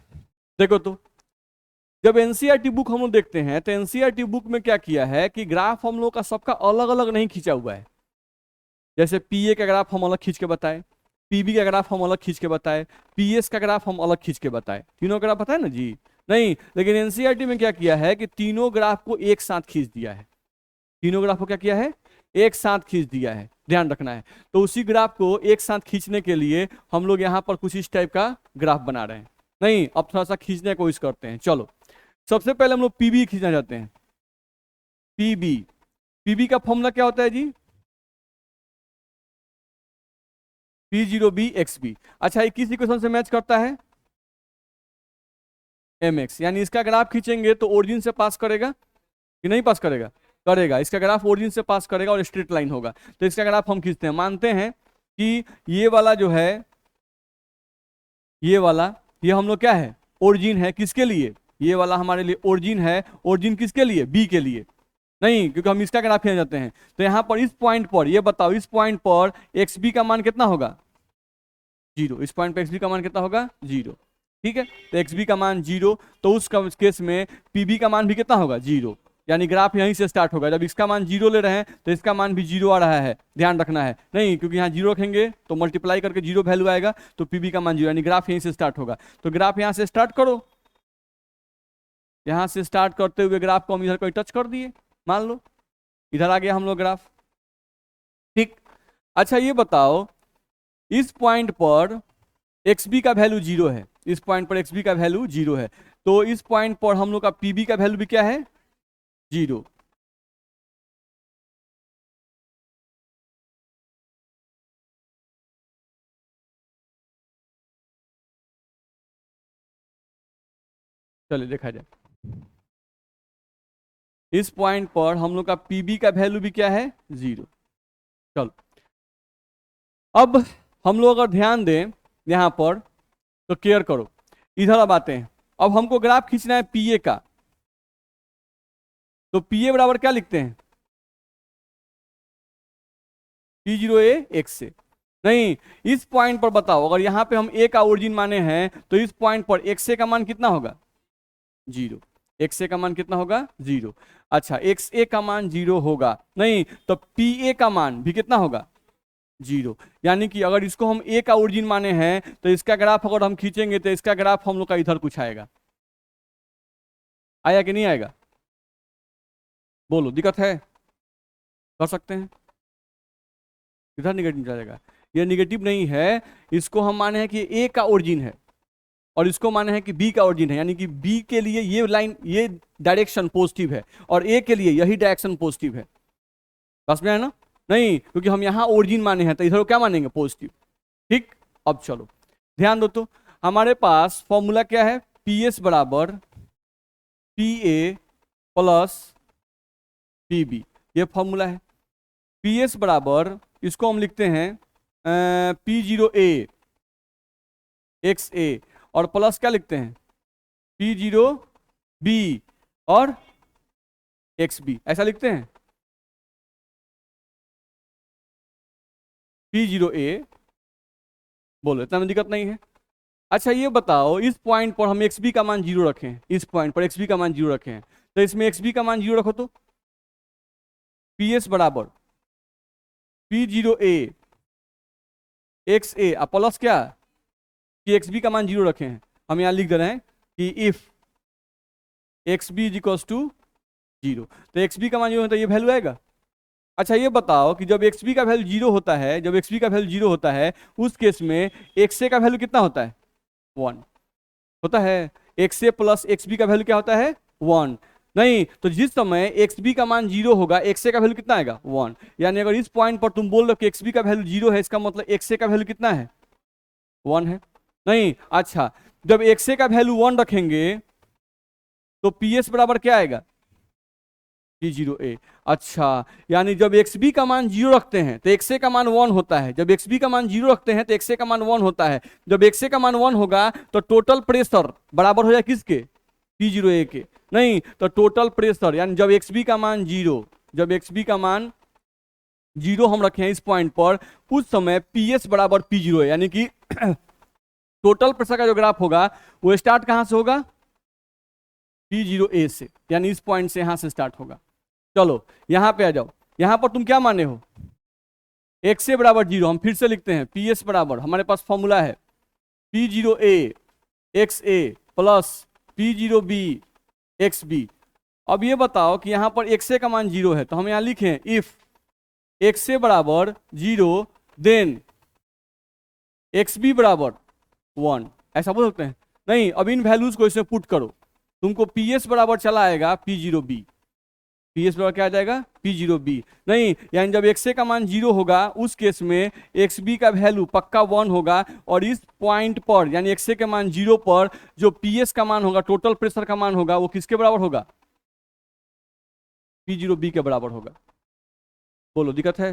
देखो तो जब एनसीईआरटी बुक हम लोग देखते हैं तो एनसीईआरटी बुक में क्या किया है कि ग्राफ हम लोग का सबका अलग अलग नहीं खींचा हुआ है। जैसे पीए का ग्राफ हम अलग खींच के बताए, पीबी का ग्राफ हम अलग खींच के बताए, पीएस का ग्राफ हम अलग खींच के बताए, तीनों ग्राफ बताए ना जी। नहीं, लेकिन एनसीईआरटी में क्या किया है कि तीनों ग्राफ को एक साथ खींच दिया है, तीनों ग्राफ को क्या किया है एक साथ खींच दिया है, ध्यान रखना है। तो उसी ग्राफ को एक साथ खींचने के लिए हम लोग यहाँ पर कुछ इस टाइप का ग्राफ बना रहे हैं। नहीं, अब थोड़ा सा खींचने की कोशिश करते हैं। चलो सबसे पहले हम लोग पीबी खींचना चाहते हैं। पीबी, पीबी का फॉर्मूला क्या होता है जी, P0B XB। अच्छा, ये किस इक्वेशन से मैच करता है? MX। यानी इसका ग्राफ खींचेंगे तो ओरिजिन से पास करेगा कि नहीं पास करेगा? करेगा। इसका ग्राफ ओरिजिन से पास करेगा और स्ट्रेट लाइन होगा। तो इसका ग्राफ हम खींचते हैं। मानते हैं कि ये वाला जो है, ये वाला, ये हम लोग क्या है, ओरिजिन है। किसके लिए? ये वाला हमारे लिए ओरिजिन है। ओरिजिन किसके लिए? बी के लिए। नहीं, क्योंकि हम इसका ग्राफ खींच जाते हैं। तो यहाँ पर इस पॉइंट पर, ये बताओ, इस पॉइंट पर एक्स बी का मान कितना होगा? 0। इस पॉइंट पर एक्स बी का मान कितना होगा? 0। ठीक है, तो एक्स बी का मान 0। तो उस केस में पी बी का मान भी कितना होगा? 0। यानी ग्राफ यहीं से स्टार्ट होगा। जब इसका मान 0 ले रहे हैं तो इसका मान भी 0 आ रहा है, ध्यान रखना है। नहीं, क्योंकि यहाँ 0 रखेंगे तो मल्टीप्लाई करके 0 वैल्यू आएगा, तो पीबी का मान 0, यानी ग्राफ यहीं से स्टार्ट होगा। तो ग्राफ यहाँ से स्टार्ट करो। यहाँ से स्टार्ट करते हुए ग्राफ को हम इधर कोई टच कर दिए, मान लो इधर आ गया हम लोग ग्राफ। ठीक। अच्छा, ये बताओ, इस पॉइंट पर एक्स बी का वैल्यू 0 है। इस पॉइंट पर एक्स बी का वैल्यू 0 है। तो इस पॉइंट पर हम लोग का पीबी का वैल्यू भी क्या है? 0। चलिए देखा जाए। इस पॉइंट पर हम लोग का पीबी का वैल्यू भी क्या है? 0। चलो, अब हम लोग अगर ध्यान दें यहां पर तो केयर करो, इधर अब आते हैं। अब हमको ग्राफ खींचना है पीए का। तो पीए बराबर क्या लिखते हैं? P0A एक्स से। नहीं, इस पॉइंट पर बताओ, अगर यहां पे हम ए का ओरिजिन माने हैं तो इस पॉइंट पर एक्स ए का मान कितना होगा? 0। एक्स ए का मान कितना होगा? 0। अच्छा, एक्स ए का मान 0 होगा। नहीं, तो पी ए का मान भी कितना होगा? 0। यानी कि अगर इसको हम ए का ओरिजिन माने हैं तो इसका ग्राफ अगर हम खींचेंगे तो इसका ग्राफ हम लोग का इधर कुछ आएगा। आया कि नहीं आएगा? बोलो, दिक्कत है? कर सकते हैं। इधर निगेटिव जाएगा। ये निगेटिव नहीं है, इसको हम माने हैं कि ए का ओरिजिन है और इसको माने हैं कि बी का ओरिजिन है। यानी कि बी के लिए ये लाइन, ये डायरेक्शन पॉजिटिव है और ए के लिए यही डायरेक्शन पॉजिटिव है। बस में है ना? नहीं, क्योंकि हम यहाँ ओरिजिन माने हैं तो इधर क्या मानेंगे? पॉजिटिव। ठीक। अब चलो ध्यान दो, तो हमारे पास फॉर्मूला क्या है? पी एस बराबर P A plus P B, ये फॉर्मूला है। पी एस बराबर, इसको हम लिखते हैं P0A एक्स ए, और प्लस क्या लिखते हैं? P0B और एक्स बी, ऐसा लिखते हैं। P0A, बोलो, इतना में दिक्कत नहीं है। अच्छा, ये बताओ, इस पॉइंट पर हम एक्स बी का मान 0 रखें। इस पॉइंट पर एक्स बी का मान 0 रखें, तो इसमें एक्स बी का मान 0 रखो। तो पी एस बराबर P0A एक्स ए प्लस क्या कि एक्स बी का मान 0 रखे हैं। हम यहाँ लिख दे रहे हैं कि if X B is equals to 0, तो एक्स बी का मान 0 है तो ये वैल्यू आएगा। अच्छा, ये बताओ कि जब एक्स बी का वैल्यू 0 होता है, जब एक्स बी का वैल्यू 0 होता है, उस केस में एक्स ए का वैल्यू कितना होता है? 1 होता है। X A plus x B का वैल्यू क्या होता है? 1। नहीं, तो जिस समय एक्स बी का मान 0 होगा, एक्स ए का वैल्यू कितना आएगा? 1। यानी अगर इस पॉइंट पर तुम बोल रहे हो कि एक्स बी का वैल्यू 0 है, इसका मतलब एक्स ए का वैल्यू कितना है? 1 है। नहीं, अच्छा, जब एक्स ए का वैल्यू 1 रखेंगे तो पी एस बराबर क्या आएगा? P0A। अच्छा, यानी जब एक्स बी का मान 0 रखते हैं तो एक्स ए का मान 1 होता है। जब एक्स बी का मान 0 रखते हैं तो एक्स ए का मान 1 होता है। जब एक्स ए का मान 1 होगा तो टोटल प्रेशर बराबर हो जाए किसके? P0A के। नहीं, तो टोटल प्रेशर, यानी जब एक्स बी का मान 0, जब एक्स बी का मान 0 हम रखे हैं इस पॉइंट पर, उस समय पी एस बराबर P0 है। यानी कि टोटल प्रेशर का जो ग्राफ होगा वो स्टार्ट कहां से होगा? P0A से, यानी इस पॉइंट से यहां से स्टार्ट होगा। चलो यहां पे आ जाओ। यहां पर तुम क्या माने हो? एक्स ए बराबर 0। हम फिर से लिखते हैं, पी एस बराबर, हमारे पास फॉर्मूला है P0A x A plus P0B x B. अब ये बताओ कि यहां पर एक्स ए का मान 0 है, तो हम यहां लिखें इफ एक्स ए बराबर 0 देन एक्स बी बराबर 1, ऐसा बोल सकते हैं। नहीं, अब इन वैल्यूज को इसमें पुट करो, तुमको पी एस बराबर चला आएगा P0B। पी एस बराबर क्या आ जाएगा, पी जीरो बी। नहीं, यानी जब एक्स ए का मान 0 होगा उस केस में एक्स बी का वैल्यू पक्का 1 होगा, और इस पॉइंट पर यानी एक्स ए के मान 0 पर जो पी एस का मान होगा, टोटल प्रेशर का मान होगा, वो किसके बराबर होगा, पी जीरो बी के बराबर होगा। बोलो दिक्कत है?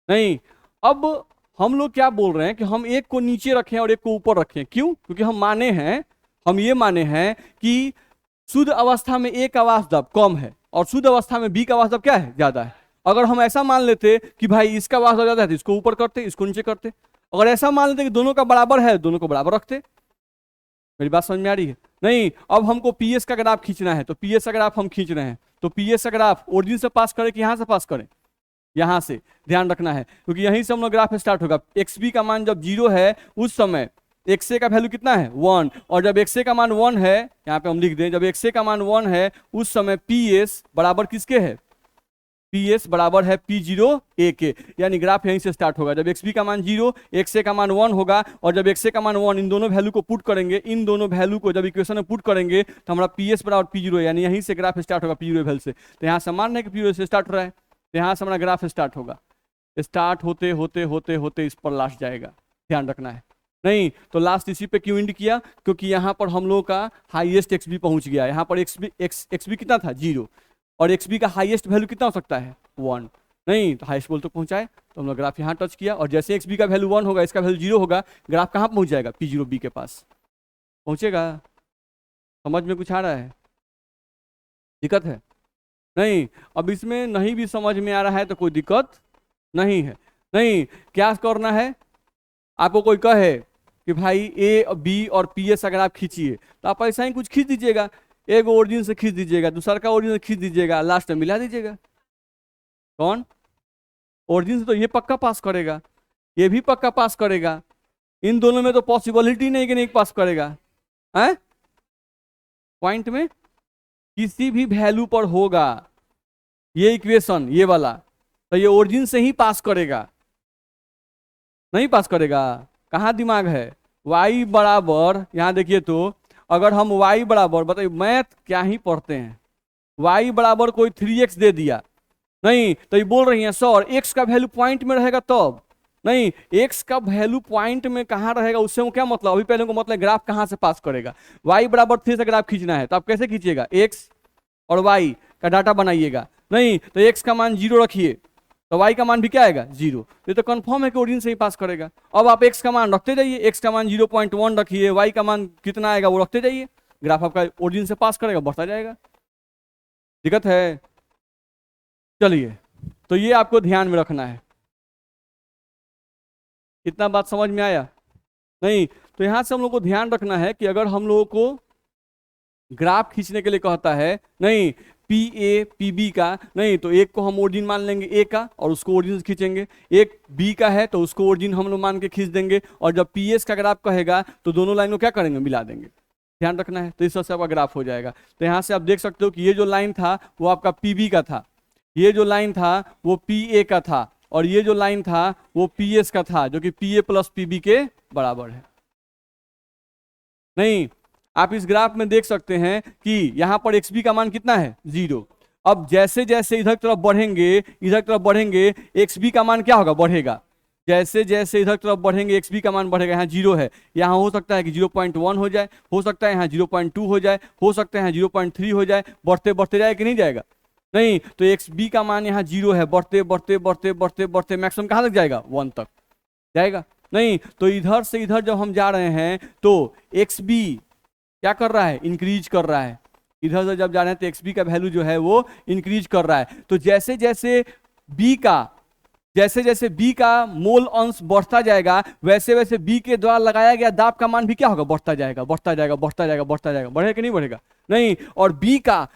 नहीं। अब हम लोग क्या बोल रहे हैं कि हम एक को नीचे रखें और एक को ऊपर रखें, क्यों? क्योंकि हम ये माने हैं कि शुद्ध अवस्था में ए का वाष्प दाब कम है और शुद्ध अवस्था में बी का वाष्प दाब क्या है, ज्यादा है। अगर हम ऐसा मान लेते कि भाई इसका वाष्प दाब ज्यादा है तो इसको ऊपर करते, इसको नीचे करते। अगर ऐसा मान लेते कि दोनों का बराबर है, दोनों को बराबर रखते। मेरी बात समझ में आ रही है? नहीं, अब हमको पीएस का ग्राफ खींचना है, तो पीएस का ग्राफ हम खींच रहे हैं, तो पीएस का ग्राफ ओरिजिन से पास करें कि यहां से पास करें, यहां से। ध्यान रखना है क्योंकि यहीं से हम लोग ग्राफ स्टार्ट होगा। एक्स बी का मान जब 0 है उस समय एक्स ए का वैल्यू कितना है, 1, और जब एक्स ए का मान 1 है, यहाँ पे हम लिख दें, जब एक्स ए का मान 1 है उस समय पी एस बराबर किसके है, पी एस बराबर है पी जीरो ए के। यानी ग्राफ यहीं से स्टार्ट होगा। जब एक्स बी का मान 0, एक्स ए का मान 1 होगा, और जब एक्स ए का मान 1, इन दोनों वैल्यू को पुट करेंगे, इन दोनों वैल्यू को जब इक्वेशन में पुट करेंगे तो हमारा पी एस बराबर पी जीरो, यानी यहीं से ग्राफ स्टार्ट होगा पी जीरो वैल्यू से। तो यहाँ से मान रहे कि पी जीरो से स्टार्ट हो रहा है, तो यहाँ से हमारा ग्राफ स्टार्ट होगा। स्टार्ट होते होते होते होते इस पर लास्ट जाएगा, ध्यान रखना है। नहीं तो लास्ट इसी पे क्यों इंड किया, क्योंकि यहाँ पर हम लोग का हाईएस्ट एक्स बी पहुंच गया। यहाँ पर एक्स बी कितना था, 0, और एक्स बी का हाईएस्ट वैल्यू कितना हो सकता है, 1। नहीं तो हाईएस्ट वैल्यू तो पहुंचाए, तो हम लोग ग्राफ यहाँ टच किया, और जैसे एक्स बी का वैल्यू 1 होगा, इसका वैल्यू 0 होगा, ग्राफ कहाँ पहुंच जाएगा, पी जीरो बी के पास पहुंचेगा। समझ में कुछ आ रहा है, दिक्कत है? नहीं। अब इसमें नहीं भी समझ में आ रहा है तो कोई दिक्कत नहीं है। नहीं, क्या करना है, आपको कोई कहे कि भाई ए बी और पी एस अगर आप खींचिए, तो आप ऐसा ही कुछ खींच दीजिएगा, एक ओरिजिन से खींच दीजिएगा, दूसरा का ओरिजिन से खींच दीजिएगा, लास्ट में मिला दीजिएगा। कौन ओरिजिन से तो ये पक्का पास करेगा, ये भी पक्का पास करेगा, इन दोनों में तो पॉसिबिलिटी नहीं कि नहीं पास करेगा है। पॉइंट में किसी भी वैल्यू पर होगा ये इक्वेशन, ये वाला, तो ये ओरिजिन से ही पास करेगा, नहीं पास करेगा। कहाँ दिमाग है? y बराबर, यहाँ देखिए तो अगर हम y बराबर, बताइए मैथ क्या ही पढ़ते हैं, y बराबर कोई 3x दे दिया, नहीं तो ये बोल रही हैं सर x का वैल्यू पॉइंट में रहेगा तब। नहीं, x का वैल्यू पॉइंट में कहाँ रहेगा उससे क्या मतलब, अभी पहले को मतलब ग्राफ कहाँ से पास करेगा। y बराबर 3 से ग्राफ खींचना है तो आप कैसे खींचिएगा, x और y का डाटा बनाइएगा। नहीं तो x का मान 0 रखिए तो y का मान भी क्या आएगा, 0। ये तो कंफर्म है कि ओरिजिन से ही पास करेगा। अब आप x का मान रखते जाइए, x का मान 0.1 रखिए, y का मान कितना आएगा वो रखते जाइए, ग्राफ आपका ओरिजिन से पास करेगा, बढ़ता जाएगा। दिक्कत है? चलिए, तो ये आपको ध्यान में रखना है। इतना बात समझ में आया? नहीं तो यहां से हम लोग को ध्यान रखना है कि अगर हम लोगों को ग्राफ खींचने के लिए कहता है, नहीं पी ए पी बी का, नहीं तो एक को हम ओरिजिन मान लेंगे ए का और उसको ओरिजिन से खींचेंगे, एक बी का है तो उसको ओरिजिन हम लोग मान के खींच देंगे, और जब पी एस का ग्राफ कहेगा तो दोनों लाइन को क्या करेंगे, मिला देंगे। ध्यान रखना है, तो इस तरह से आपका ग्राफ हो जाएगा। तो यहाँ से आप देख सकते हो कि ये जो लाइन था वो आपका पी बी का था, ये जो लाइन था वो पी ए का था, और ये जो लाइन था वो पी एस का था, जो कि P A plus P B के बराबर है। नहीं, आप इस ग्राफ में देख सकते हैं कि यहां पर एक्स बी का मान कितना है, 0। अब जैसे जैसे इधर तरफ बढ़ेंगे एक्स बी का मान क्या होगा, बढ़ेगा। जैसे जैसे इधर तरफ बढ़ेंगे एक्स बी का मान बढ़ेगा। यहाँ 0 है, यहाँ हो सकता है कि 0.1 हो जाए, हो सकता है यहाँ 0.2 हो जाए, हो सकता है यहाँ 0.3 हो जाए, बढ़ते बढ़ते जाए कि नहीं जाएगा। नहीं तो एक्स बी का मान यहाँ 0 है, बढ़ते बढ़ते बढ़ते बढ़ते बढ़ते मैक्सिमम कहाँ तक जाएगा, 1 तक जाएगा। नहीं तो इधर से इधर जब हम जा रहे हैं तो एक्स बी क्या कर रहा है, इंक्रीज कर रहा है। इधर से जब जा रहे हैं तो एक्स बी का वैल्यू जो है वो इंक्रीज कर रहा है। तो जैसे जैसे बी का मोल अंश बढ़ता जाएगा, वैसे वैसे बी के द्वारा लगाया गया दाब का मान भी क्या होगा, बढ़ता जाएगा, बढ़ता जाएगा, बढ़ता जाएगा, बढ़ता जाएगा। बढ़ेगा कि नहीं बढ़ेगा? नहीं, और बी का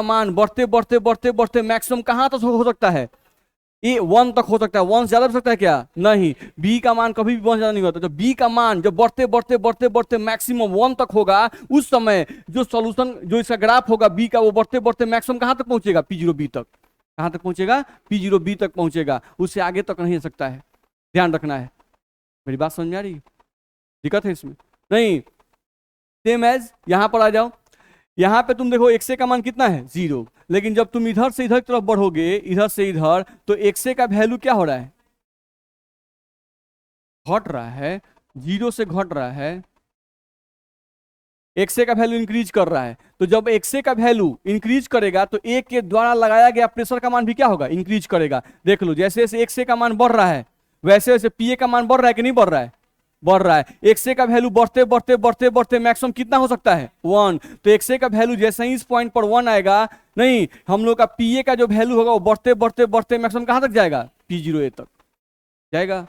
मान बढ़ते बढ़ते बढ़ते बढ़ते मैक्सिमम कहां तक हो सकता है, ये 1 तक हो सकता है। 1 ज्यादा हो सकता है क्या? नहीं, बी का मान कभी भी 1 ज्यादा नहीं होता। तो बी का मान जब बढ़ते बढ़ते बढ़ते बढ़ते मैक्सिमम 1 तक होगा, उस समय जो सॉल्यूशन, जो इसका ग्राफ होगा बी का, वो बढ़ते बढ़ते मैक्सिमम कहां तक पहुंचेगा, पी जीरो बी तक। कहां तक पहुंचेगा, पी जीरो बी तक पहुंचेगा, उससे आगे तक नहीं हो सकता है। ध्यान रखना है, मेरी बात समझ में आ रही है? दिक्कत है इसमें? नहीं, सेम एज यहां पर आ जाओ, यहाँ पे तुम देखो एक्स ए का मान कितना है 0, लेकिन जब तुम इधर से इधर की तरफ बढ़ोगे, इधर से इधर, तो एक्स ए का वैल्यू क्या हो रहा है, घट रहा है, 0 से घट रहा है, एक्सए का वैल्यू इंक्रीज कर रहा है। तो जब एक्सए का वैल्यू इंक्रीज करेगा तो ए के द्वारा लगाया गया प्रेशर का मान भी क्या होगा, इंक्रीज करेगा। देख लो, जैसे जैसे एक्सए का मान बढ़ रहा है वैसे वैसे पीए का मान बढ़ रहा है कि नहीं बढ़ रहा है, बढ़ रहा है। एक्सए का वैल्यू बढ़ते बढ़ते बढ़ते बढ़ते मैक्सिमम कितना हो सकता है 1। तो एक्सए का वैल्यू जैसे ही इस पॉइंट पर 1 आएगा, नहीं, हम लोग का पीए का जो वैल्यू होगा वो बढ़ते बढ़ते बढ़ते मैक्सिमम कहां तक जाएगा, P0A तक जाएगा।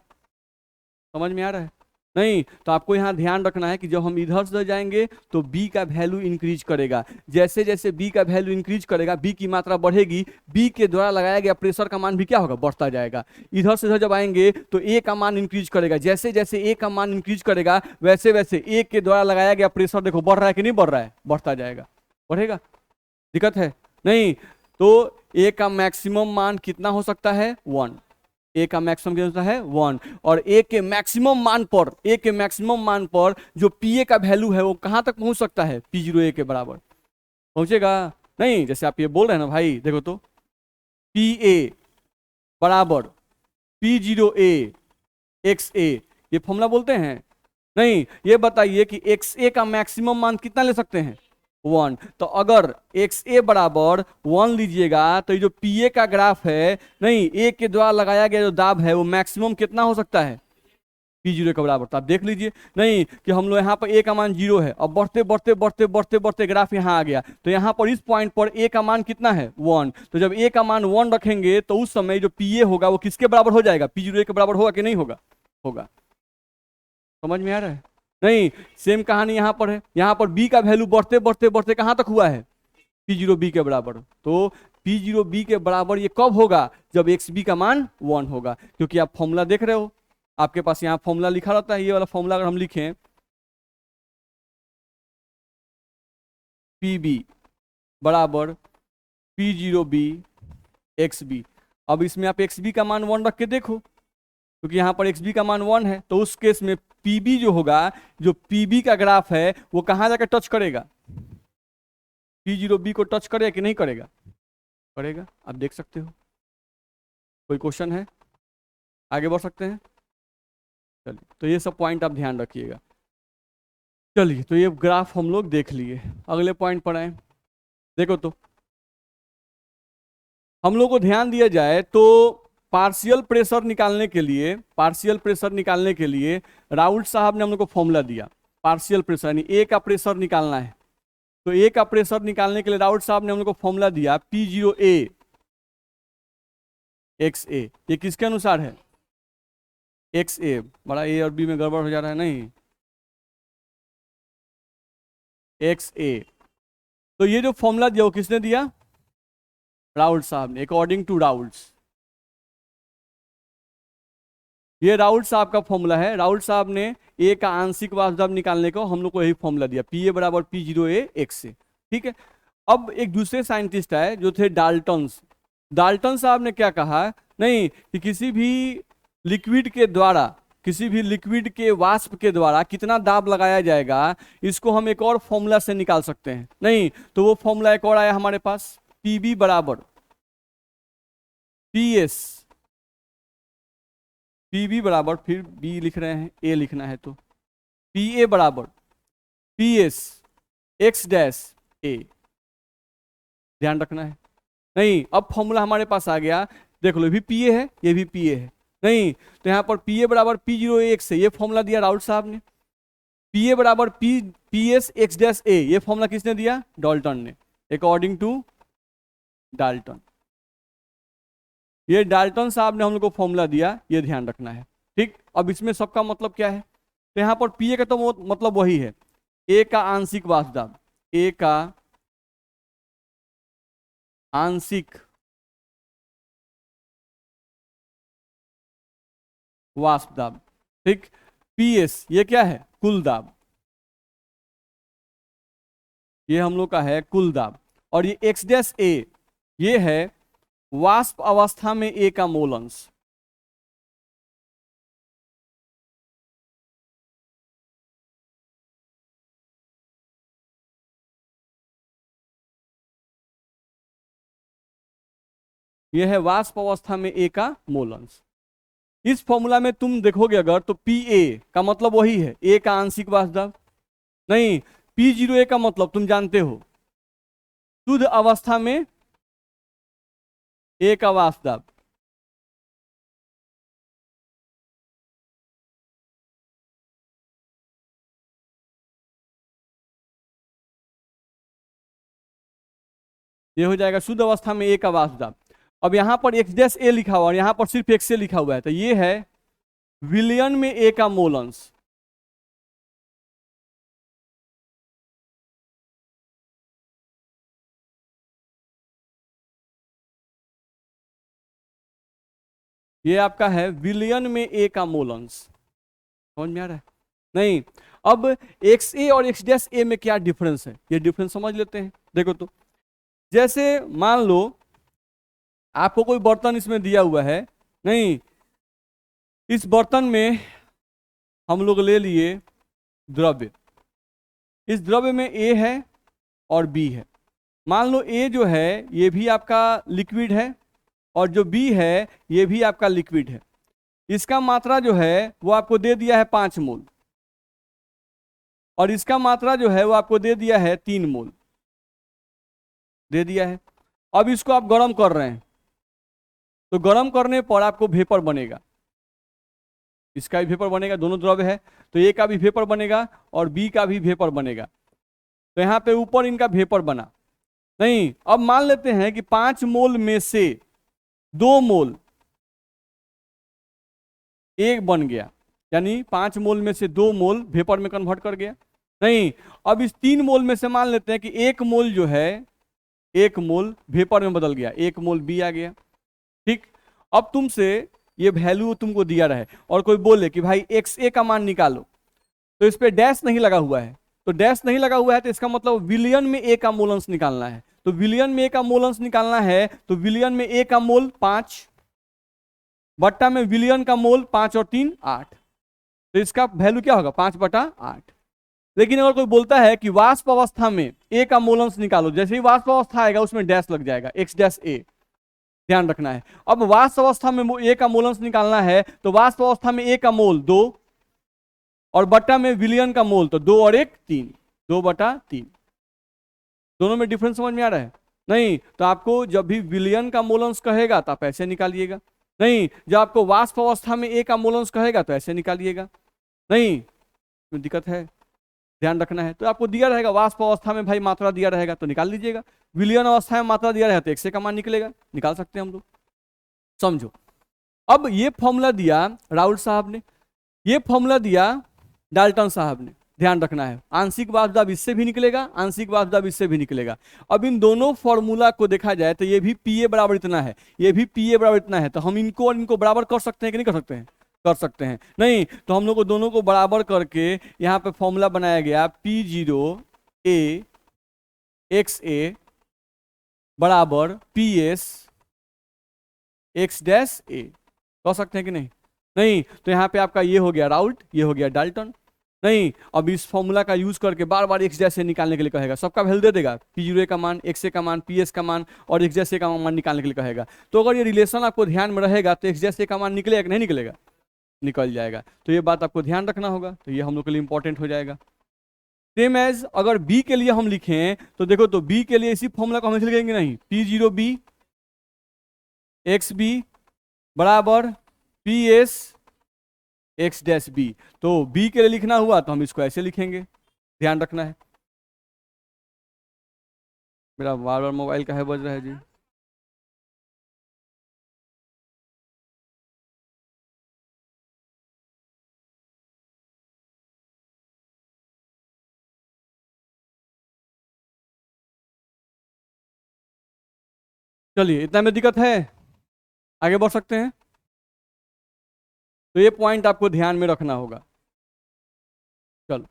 समझ में आ रहा है? नहीं, तो आपको यहाँ ध्यान रखना है कि जब हम इधर से जाएंगे तो B का वैल्यू इंक्रीज करेगा। जैसे जैसे B का वैल्यू इंक्रीज करेगा, B की मात्रा बढ़ेगी, B के द्वारा लगाया गया प्रेशर का मान भी क्या होगा, बढ़ता जाएगा। इधर से इधर जब आएंगे तो A का मान इंक्रीज करेगा, जैसे जैसे A का मान इंक्रीज करेगा वैसे वैसे A के द्वारा लगाया गया प्रेशर देखो बढ़ रहा है कि नहीं बढ़ रहा है, बढ़ता जाएगा, बढ़ेगा। दिक्कत है? नहीं। तो A का मैक्सिमम मान कितना हो सकता है 1, ए का मैक्सिमम क्या होता है 1, और ए के मैक्सिमम मान पर, ए के मैक्सिमम मान पर जो पीए का वैल्यू है वो कहां तक पहुंच सकता है, P0A के बराबर पहुंचेगा। नहीं, जैसे आप ये बोल रहे हैं ना भाई, देखो तो पी ए बराबर P0A एक्स ए, ये फॉर्मूला बोलते हैं। नहीं, ये बताइए कि एक्स ए का मैक्सिमम मान कितना ले सकते हैं 1। तो अगर एक्स ए बराबर 1 लीजिएगा तो ये जो पी ए का ग्राफ है, नहीं, ए के द्वारा लगाया गया जो दाब है वो मैक्सिमम कितना हो सकता है, P0 के बराबर। तो आप देख लीजिए, नहीं कि हम लोग यहाँ पर ए का मान 0 है, अब बढ़ते बढ़ते बढ़ते बढ़ते बढ़ते ग्राफ यहाँ आ गया, तो यहाँ पर इस पॉइंट पर ए का मान कितना है 1। तो जब ए का मान 1 रखेंगे तो उस समय जो पी ए होगा वो किसके बराबर हो जाएगा, P0 के बराबर होगा कि नहीं होगा, होगा। समझ में आ रहा है? नहीं, सेम कहानी यहां पर है, यहां पर बी का वैल्यू बढ़ते बढ़ते बढ़ते कहां तक हुआ है, P0B के बराबर। तो P0B के बराबर ये कब होगा, जब XB का मान 1 होगा। क्योंकि आप फॉर्मूला देख रहे हो, आपके पास यहाँ फॉर्मूला लिखा रहता है, ये वाला फॉर्मूला अगर हम लिखें PB बराबर P0B XB, अब इसमें आप XB का मान 1 रख के देखो, क्योंकि यहाँ पर XB का मान 1 है, तो उस केस में PB जो होगा, जो PB का ग्राफ है वो कहाँ जाकर टच करेगा, P0B को टच करेगा कि नहीं करेगा, करेगा। आप देख सकते हो। कोई क्वेश्चन है, आगे बढ़ सकते हैं? चलिए, तो ये सब पॉइंट आप ध्यान रखिएगा। चलिए, तो ये ग्राफ हम लोग देख लिए, अगले पॉइंट पर आए। देखो तो हम लोग को ध्यान दिया जाए तो पार्शियल प्रेशर निकालने के लिए, पार्शियल प्रेशर निकालने के लिए राउल्ट साहब ने हम लोग को फॉर्मूला दिया। पार्शियल प्रेशर यानी ए का प्रेशर निकालना है, तो ए का प्रेशर निकालने के लिए राउल्ट साहब ने हम लोग को फॉर्मूला दिया P0A एक्स ए। ये किसके अनुसार है, एक्स ए। बड़ा ए और बी में गड़बड़ हो जा रहा है, नहीं, एक्स ए। तो ये जो फॉर्मूला दिया वो किसने दिया, राउल्ट साहब ने, अकॉर्डिंग टू राउल्ट। ये राउल्ट साहब का फॉर्मूला है। राउल्ट साहब ने ए का आंशिक वाष्प दाब निकालने को हम लोग को यही फॉर्मूला दिया, P A बराबर P0A एक्स ए। ठीक है। अब एक दूसरे साइंटिस्ट आए जो थे डाल्टन। डाल्टन साहब ने क्या कहा, नहीं कि किसी भी लिक्विड के द्वारा, किसी भी लिक्विड के वाष्प के द्वारा कितना दाब लगाया जाएगा, इसको हम एक और फॉर्मूला से निकाल सकते हैं। नहीं, तो वो फॉर्मूला एक और आया हमारे पास, PB बराबर PS, PB बराबर, फिर B लिख रहे हैं, A लिखना है तो PA बराबर PS एक्स डैश A, ध्यान रखना है। नहीं, अब फॉर्मूला हमारे पास आ गया, देख लो, ये भी PA है, ये भी PA है। नहीं, तो यहाँ पर PA बराबर P0A एक्स, ये फॉर्मूला दिया राउल्ट साहब ने। PA बराबर PS एक्स डैश A, ये फॉर्मूला किसने दिया, डाल्टन ने, अकॉर्डिंग टू डाल्टन। ये डाल्टन साहब ने हम लोग को फॉर्मूला दिया, ये ध्यान रखना है। ठीक, अब इसमें सबका मतलब क्या है, तो यहाँ पर PA का तो मतलब वही है, ए का आंशिक वाष्प दाब, ए का आंशिक वाष्प दाब। ठीक, PS ये क्या है, कुल दाब, ये हम लोग का है कुल दाब। और ये एक्स डैश A ये है वाष्प अवस्था में ए का मोल अंश। ये है वाष्प अवस्था में ए का मोल अंश। इस फॉर्मूला में तुम देखोगे अगर तो पी ए का मतलब वही है, ए का आंशिक वाष्प दाब। नहीं, पी जीरो ए का मतलब तुम जानते हो, शुद्ध अवस्था में ए का वाष्प दाब। ये हो जाएगा शुद्ध अवस्था में ए का वाष्प दाब। अब यहां पर एक्स डैश ए लिखा हुआ और यहां पर सिर्फ एक्स ए लिखा हुआ है, तो ये है विलियन में ए का मोल अंश। ये आपका है विलियन में ए का मोल अंश। समझ में आ रहा है? नहीं, अब एक्स ए और एक्स डैश ए में क्या डिफरेंस है, ये डिफरेंस समझ लेते हैं। देखो तो, जैसे मान लो आपको कोई बर्तन इसमें दिया हुआ है, नहीं, इस बर्तन में हम लोग ले लिए द्रव्य, इस द्रव्य में ए है और बी है। मान लो ए जो है ये भी आपका लिक्विड है और जो बी है ये भी आपका लिक्विड है। इसका मात्रा जो है वो आपको दे दिया है 5 मोल और इसका मात्रा जो है वो आपको दे दिया है 3 मोल, दे दिया है। अब इसको आप गर्म कर रहे हैं, तो गर्म करने पर आपको वेपर बनेगा, इसका भी वेपर बनेगा, दोनों द्रव्य है तो ए का भी वेपर बनेगा और बी का भी वेपर बनेगा। तो यहाँ पे ऊपर इनका वेपर बना। नहीं, अब मान लेते हैं कि 5 मोल में से 2 मोल एक बन गया, यानी 5 मोल में से 2 मोल वेपर में कन्वर्ट कर गया। नहीं, अब इस 3 मोल में से मान लेते हैं कि 1 मोल जो है 1 मोल वेपर में बदल गया, 1 मोल बी आ गया। ठीक, अब तुमसे ये वैल्यू तुमको दिया रहे और कोई बोले कि भाई एक्स ए का मान निकालो, तो इस पे डैश नहीं लगा हुआ है, तो डैश नहीं लगा हुआ है तो इसका मतलब विलियन में ए का मोल अंश निकालना है। तो विलियन में ए का मोल अंश निकालना है तो विलियन में ए का मोल 5 बट्टा में विलियन का मोल 5 और 3 8, तो इसका वैल्यू क्या होगा 5/8। लेकिन अगर कोई बोलता है कि वाष्प अवस्था में ए का मोल अंश निकालो, जैसे ही वाष्प अवस्था आएगा उसमें डैश लग जाएगा, एक्स डैश ए, ध्यान रखना है। अब वाष्प अवस्था में ए का मोल अंश निकालना है तो वाष्प अवस्था में ए का मोल 2 और बट्टा में विलियन का मोल, तो 2 और 1 3, 2/3। दोनों में डिफरेंस समझ में आ रहा है? नहीं, तो आपको जब भी विलियन का मोल अंश कहेगा तो आप ऐसे निकालिएगा। नहीं, जब आपको वाष्प अवस्था में ए का मोल अंश कहेगा तो ऐसे निकालिएगा। नहीं, कोई दिक्कत है? ध्यान रखना है। तो आपको दिया रहेगा वाष्प अवस्था में भाई मात्रा दिया रहेगा तो निकाल लीजिएगा, विलियन अवस्था में मात्रा दिया रहेगा तो एक्स ए का मान निकलेगा, निकाल सकते हैं हम लोग। समझो, अब ये फॉर्मूला दिया राउल साहब ने, ये फॉर्मूला दिया डाल्टन साहब ने। ध्यान रखना है, आंशिक वाष्प दाब इससे भी निकलेगा, आंशिक वाष्प दाब इससे भी निकलेगा। अब इन दोनों फॉर्मूला को देखा जाए तो ये भी पी ए बराबर इतना है, ये भी पी ए बराबर इतना है, तो हम इनको और इनको बराबर कर सकते हैं कि नहीं कर सकते हैं? कर सकते हैं। नहीं, तो हम लोग को दोनों को बराबर करके यहाँ पे फॉर्मूला बनाया गया P0 A XA बराबर PS X' A। कर सकते हैं कि नहीं? नहीं, तो यहाँ पे आपका ये हो गया राउल्ट, ये हो गया डाल्टन। नहीं, अब इस फॉर्मूला का यूज करके बार बार एक्स जैसे निकालने के लिए कहेगा, सबका वैल्यू दे देगा, P0 का मान, एक्स ए का मान, PS का मान और एक्स जैसे का मान निकालने के लिए कहेगा। तो अगर ये रिलेशन आपको ध्यान में रहेगा तो एक्स जैसे का मान निकलेगा कि नहीं निकलेगा? निकल जाएगा। तो ये बात आपको ध्यान रखना होगा, तो ये हम लोग के लिए इंपॉर्टेंट हो जाएगा। सेम एज अगर बी के लिए हम लिखें तो देखो, तो बी के लिए इसी फॉर्मूला को हम लिखेंगे नहीं, P0B XB बराबर PS X' B। तो बी के लिए लिखना हुआ तो हम इसको ऐसे लिखेंगे, ध्यान रखना है। मेरा बार बार मोबाइल का है बज रहा है जी। चलिए, इतना में दिक्कत है, आगे बढ़ सकते हैं। तो ये पॉइंट आपको ध्यान में रखना होगा। चलो,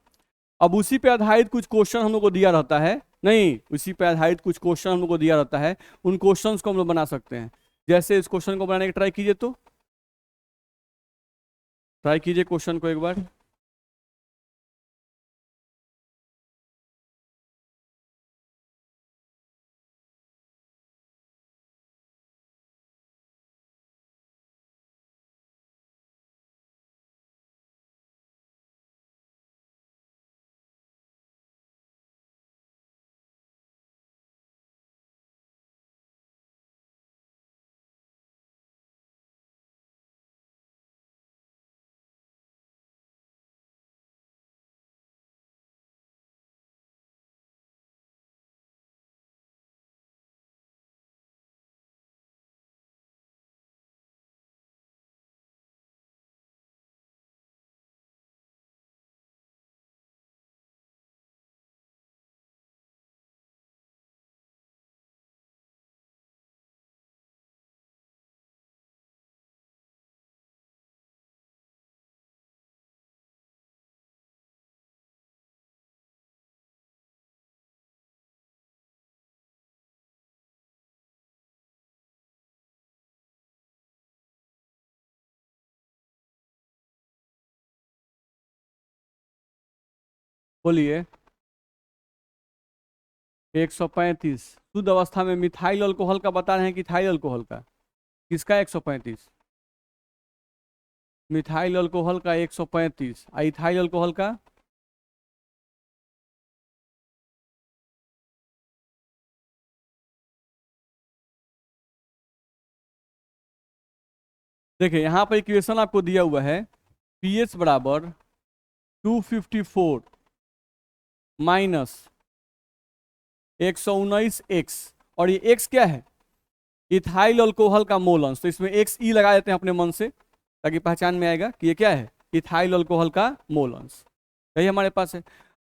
अब उसी पे आधारित कुछ क्वेश्चन हम लोग को दिया रहता है, नहीं, उसी पे आधारित कुछ क्वेश्चन हम लोग को दिया रहता है, उन क्वेश्चंस को हम लोग बना सकते हैं। जैसे इस क्वेश्चन को बनाने की ट्राई कीजिए, तो ट्राई कीजिए क्वेश्चन को एक बार। बोलिए। 135 शुद्ध अवस्था में मिथाइल अल्कोहल का बता रहे हैं कि इथाइल अल्कोहल का? किसका 135? मिथाइल अल्कोहल का 135, इथाइल अल्कोहल का? देखिए यहाँ पर इक्वेशन आपको दिया हुआ है, पीएच बराबर 254 माइनस 119 एक्स, और ये एक्स क्या है? इथाइल अल्कोहल का मोल अंश। तो इसमें एक्स ई लगा देते हैं अपने मन से, ताकि पहचान में आएगा कि ये क्या है, इथाइल अल्कोहल का मोल अंश। यही हमारे पास है।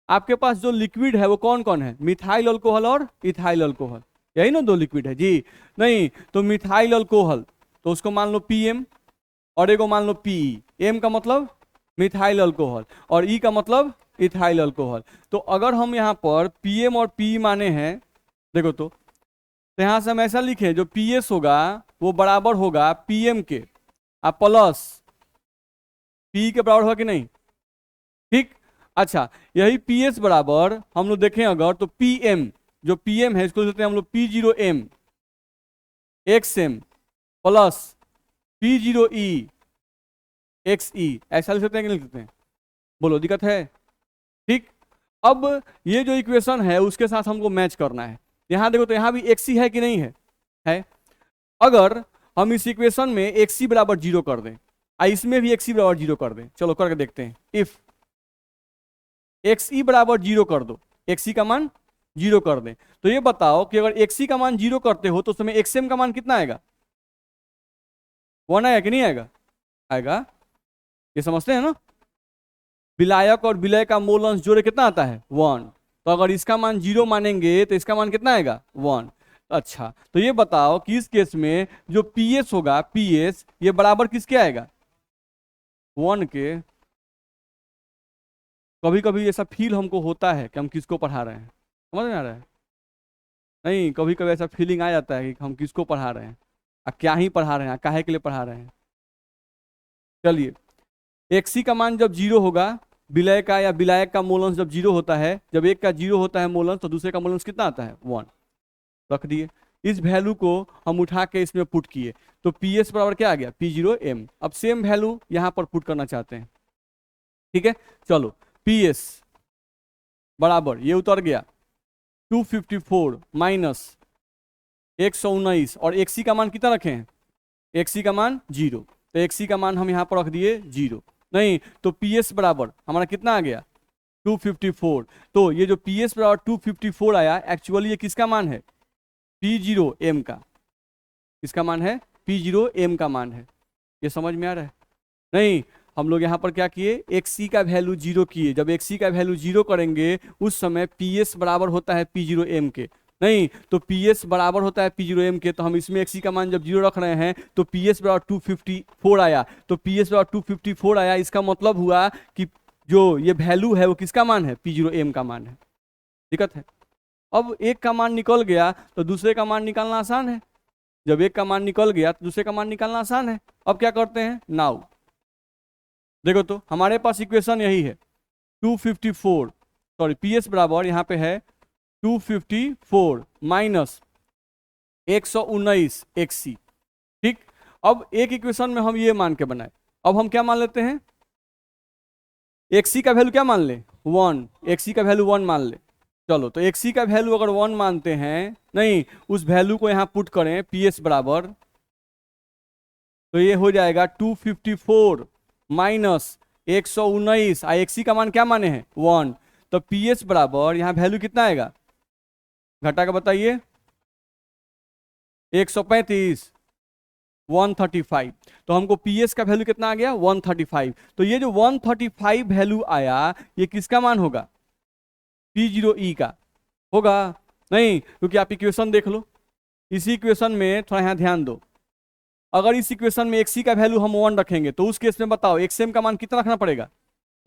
आपके पास जो लिक्विड है वो कौन कौन है? मिथाइल अल्कोहल और इथाइल अल्कोहल, यही ना दो लिक्विड है जी। नहीं तो मिथाइल अल्कोहल, तो उसको मान लो पीएम, और एगो मान लो पीई। एम का मतलब मिथाइल अल्कोहल, और ई का मतलब इथाइल अल्कोहल। तो अगर हम यहाँ पर पीएम और पीई माने हैं, देखो तो यहाँ से हम ऐसा लिखें, जो पीएस होगा वो बराबर होगा पीएम के आप प्लस पी के बराबर होगा कि नहीं? ठीक। अच्छा, यही पीएस बराबर हम लोग देखें अगर, तो पीएम, जो पीएम है इसको लिखते हैं हम लोग P0M XM plus P0E XE, ऐसा लिख सकते हैं कि नहीं लिख सकते हैं? बोलो, दिक्कत है? ठीक। अब ये जो इक्वेशन है उसके साथ हमको मैच करना है। यहाँ देखो तो यहाँ भी XE है कि नहीं है? है। अगर हम इस इक्वेशन में XE बराबर 0 कर दें, इसमें भी XE बराबर 0 कर दें, चलो करके देखते हैं। इफ XE बराबर 0 कर दो, XE का मान 0 कर दें, तो ये बताओ कि अगर XE का मान 0 करते हो तो उसमें XM का मान कितना आएगा? 1 आएगा कि नहीं आएगा? आएगा। ये समझते हैं ना? विलायक और विलय का मोल अंश जोड़े कितना आता है? 1। तो अगर इसका मान 0 मानेंगे तो इसका मान कितना आएगा? 1। अच्छा, तो ये बताओ कि इस केस में जो पीएस होगा, पीएस ये बराबर किसके आएगा? 1 के। कभी कभी ऐसा फील हमको होता है कि हम किसको पढ़ा रहे हैं, समझ में आ रहा है? नहीं, कभी कभी ऐसा फीलिंग आ जाता है कि हम किसको पढ़ा रहे हैं, क्या ही पढ़ा रहे हैं, काहे के लिए पढ़ा रहे हैं। चलिए, एक्सी का मान जब 0 होगा, विलय का या विलायक का मोल अंश जब 0 होता है, जब एक का 0 होता है मोल अंश, तो दूसरे का मोल अंश कितना आता है? 1। रख दिए। इस वैल्यू को हम उठा के इसमें पुट किए, तो पीएस बराबर क्या आ गया? P0M। अब सेम वैल्यू यहाँ पर पुट करना चाहते हैं, ठीक है? चलो, पीएस बराबर, ये उतर गया 254 माइनस 119, और एक्सी का मान कितना रखे हैं? एक्सी का मान 0, तो एक्सी का मान हम यहाँ पर रख दिए 0। नहीं तो पीएस बराबर हमारा कितना आ गया? 254। तो ये जो पीएस बराबर 254 आया, एक्चुअली ये किसका मान है? P0M का। किसका मान है? P0M का मान है। ये समझ में आ रहा है? नहीं, हम लोग यहाँ पर क्या किए, XC का वैल्यू 0 किए। जब XC का वैल्यू 0 करेंगे उस समय PS बराबर होता है P0M के। नहीं तो PS बराबर होता है P0M के, तो हम इसमें XC का मान जब 0 रख रहे हैं तो PS बराबर 254 आया। तो PS बराबर 254 आया, इसका मतलब हुआ कि जो ये वैल्यू है वो किसका मान है? P0M का मान है। दिक्कत है? अब एक का मान निकल गया तो दूसरे का मान निकालना आसान है। जब एक का मान निकल गया तो दूसरे का मान निकालना आसान है। अब क्या करते हैं, नाउ देखो तो हमारे पास इक्वेशन यही है, 254, सॉरी पीएस बराबर यहाँ पे है 254 माइनस 119 एक्सी। ठीक। अब एक इक्वेशन में हम ये मान के बनाए, अब हम क्या मान लेते हैं? एक्सी का वैल्यू क्या मान ले? 1। एक्सी का वैल्यू 1 मान ले। चलो, तो एक्सी का वैल्यू अगर 1 मानते हैं, नहीं उस वैल्यू को यहाँ पुट करें, पीएस बराबर, तो ये हो जाएगा 254 माइनस 119, एक्सी का मान क्या माने हैं? 1। तो पीएस बराबर यहाँ वैल्यू कितना आएगा? घटा के बताइए। 135, 135। तो हमको पीएस का वैल्यू कितना आ गया? 135। तो ये जो 135 वैल्यू आया, ये किसका मान होगा? P0E का होगा। नहीं, क्योंकि आप इक्वेशन देख लो, इसी इक्वेशन में थोड़ा यहाँ ध्यान दो। अगर इस इक्वेशन में XC का वैल्यू हम 1 रखेंगे तो उस केस में बताओ XM का मान कितना रखना पड़ेगा?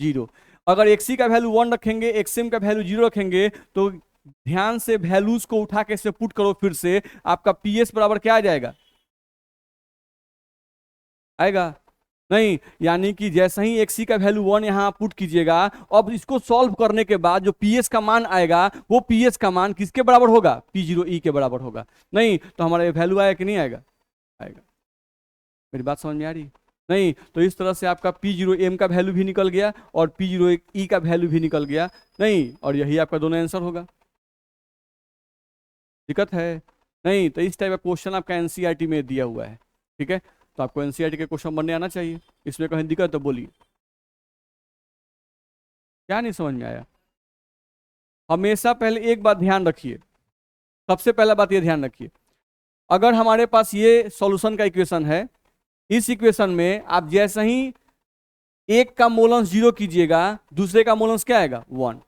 0। अगर XC का वैल्यू 1 रखेंगे, XM का वैल्यू 0 रखेंगे, तो ध्यान से वैल्यूज को उठा के इसमें पुट करो, फिर से आपका PS बराबर क्या आ जाएगा? आएगा नहीं, यानी कि जैसे ही एक्स सी का वैल्यू 1 यहाँ पुट कीजिएगा, अब इसको सॉल्व करने के बाद जो पी एस का मान आएगा वो पी एस का मान किसके बराबर होगा? पी जीरो ई के बराबर होगा। नहीं तो हमारा वैल्यू आएगा कि नहीं आएगा? आएगा। मेरी बात समझ में आ रही? नहीं तो इस तरह से आपका पी जीरो एम का वैल्यू भी निकल गया और पी जीरो ई का वैल्यू भी निकल गया। नहीं, और यही आपका दोनों आंसर होगा। दिक्कत है? नहीं तो इस टाइप का क्वेश्चन आपका एनसीईआरटी में दिया हुआ है। ठीक है, तो आपको एनसीईआरटी के क्वेश्चन बनने आना चाहिए। इसमें कहीं दिक्कत तो बोलिए। क्या नहीं समझ में आया? हमेशा पहले एक बात ध्यान रखिए, सबसे पहला बात ये ध्यान रखिए, अगर हमारे पास ये सॉल्यूशन का इक्वेशन है, इस इक्वेशन में आप जैसे ही एक का मोलंस 0 कीजिएगा, दूसरे का मोलंस क्या आएगा? 1।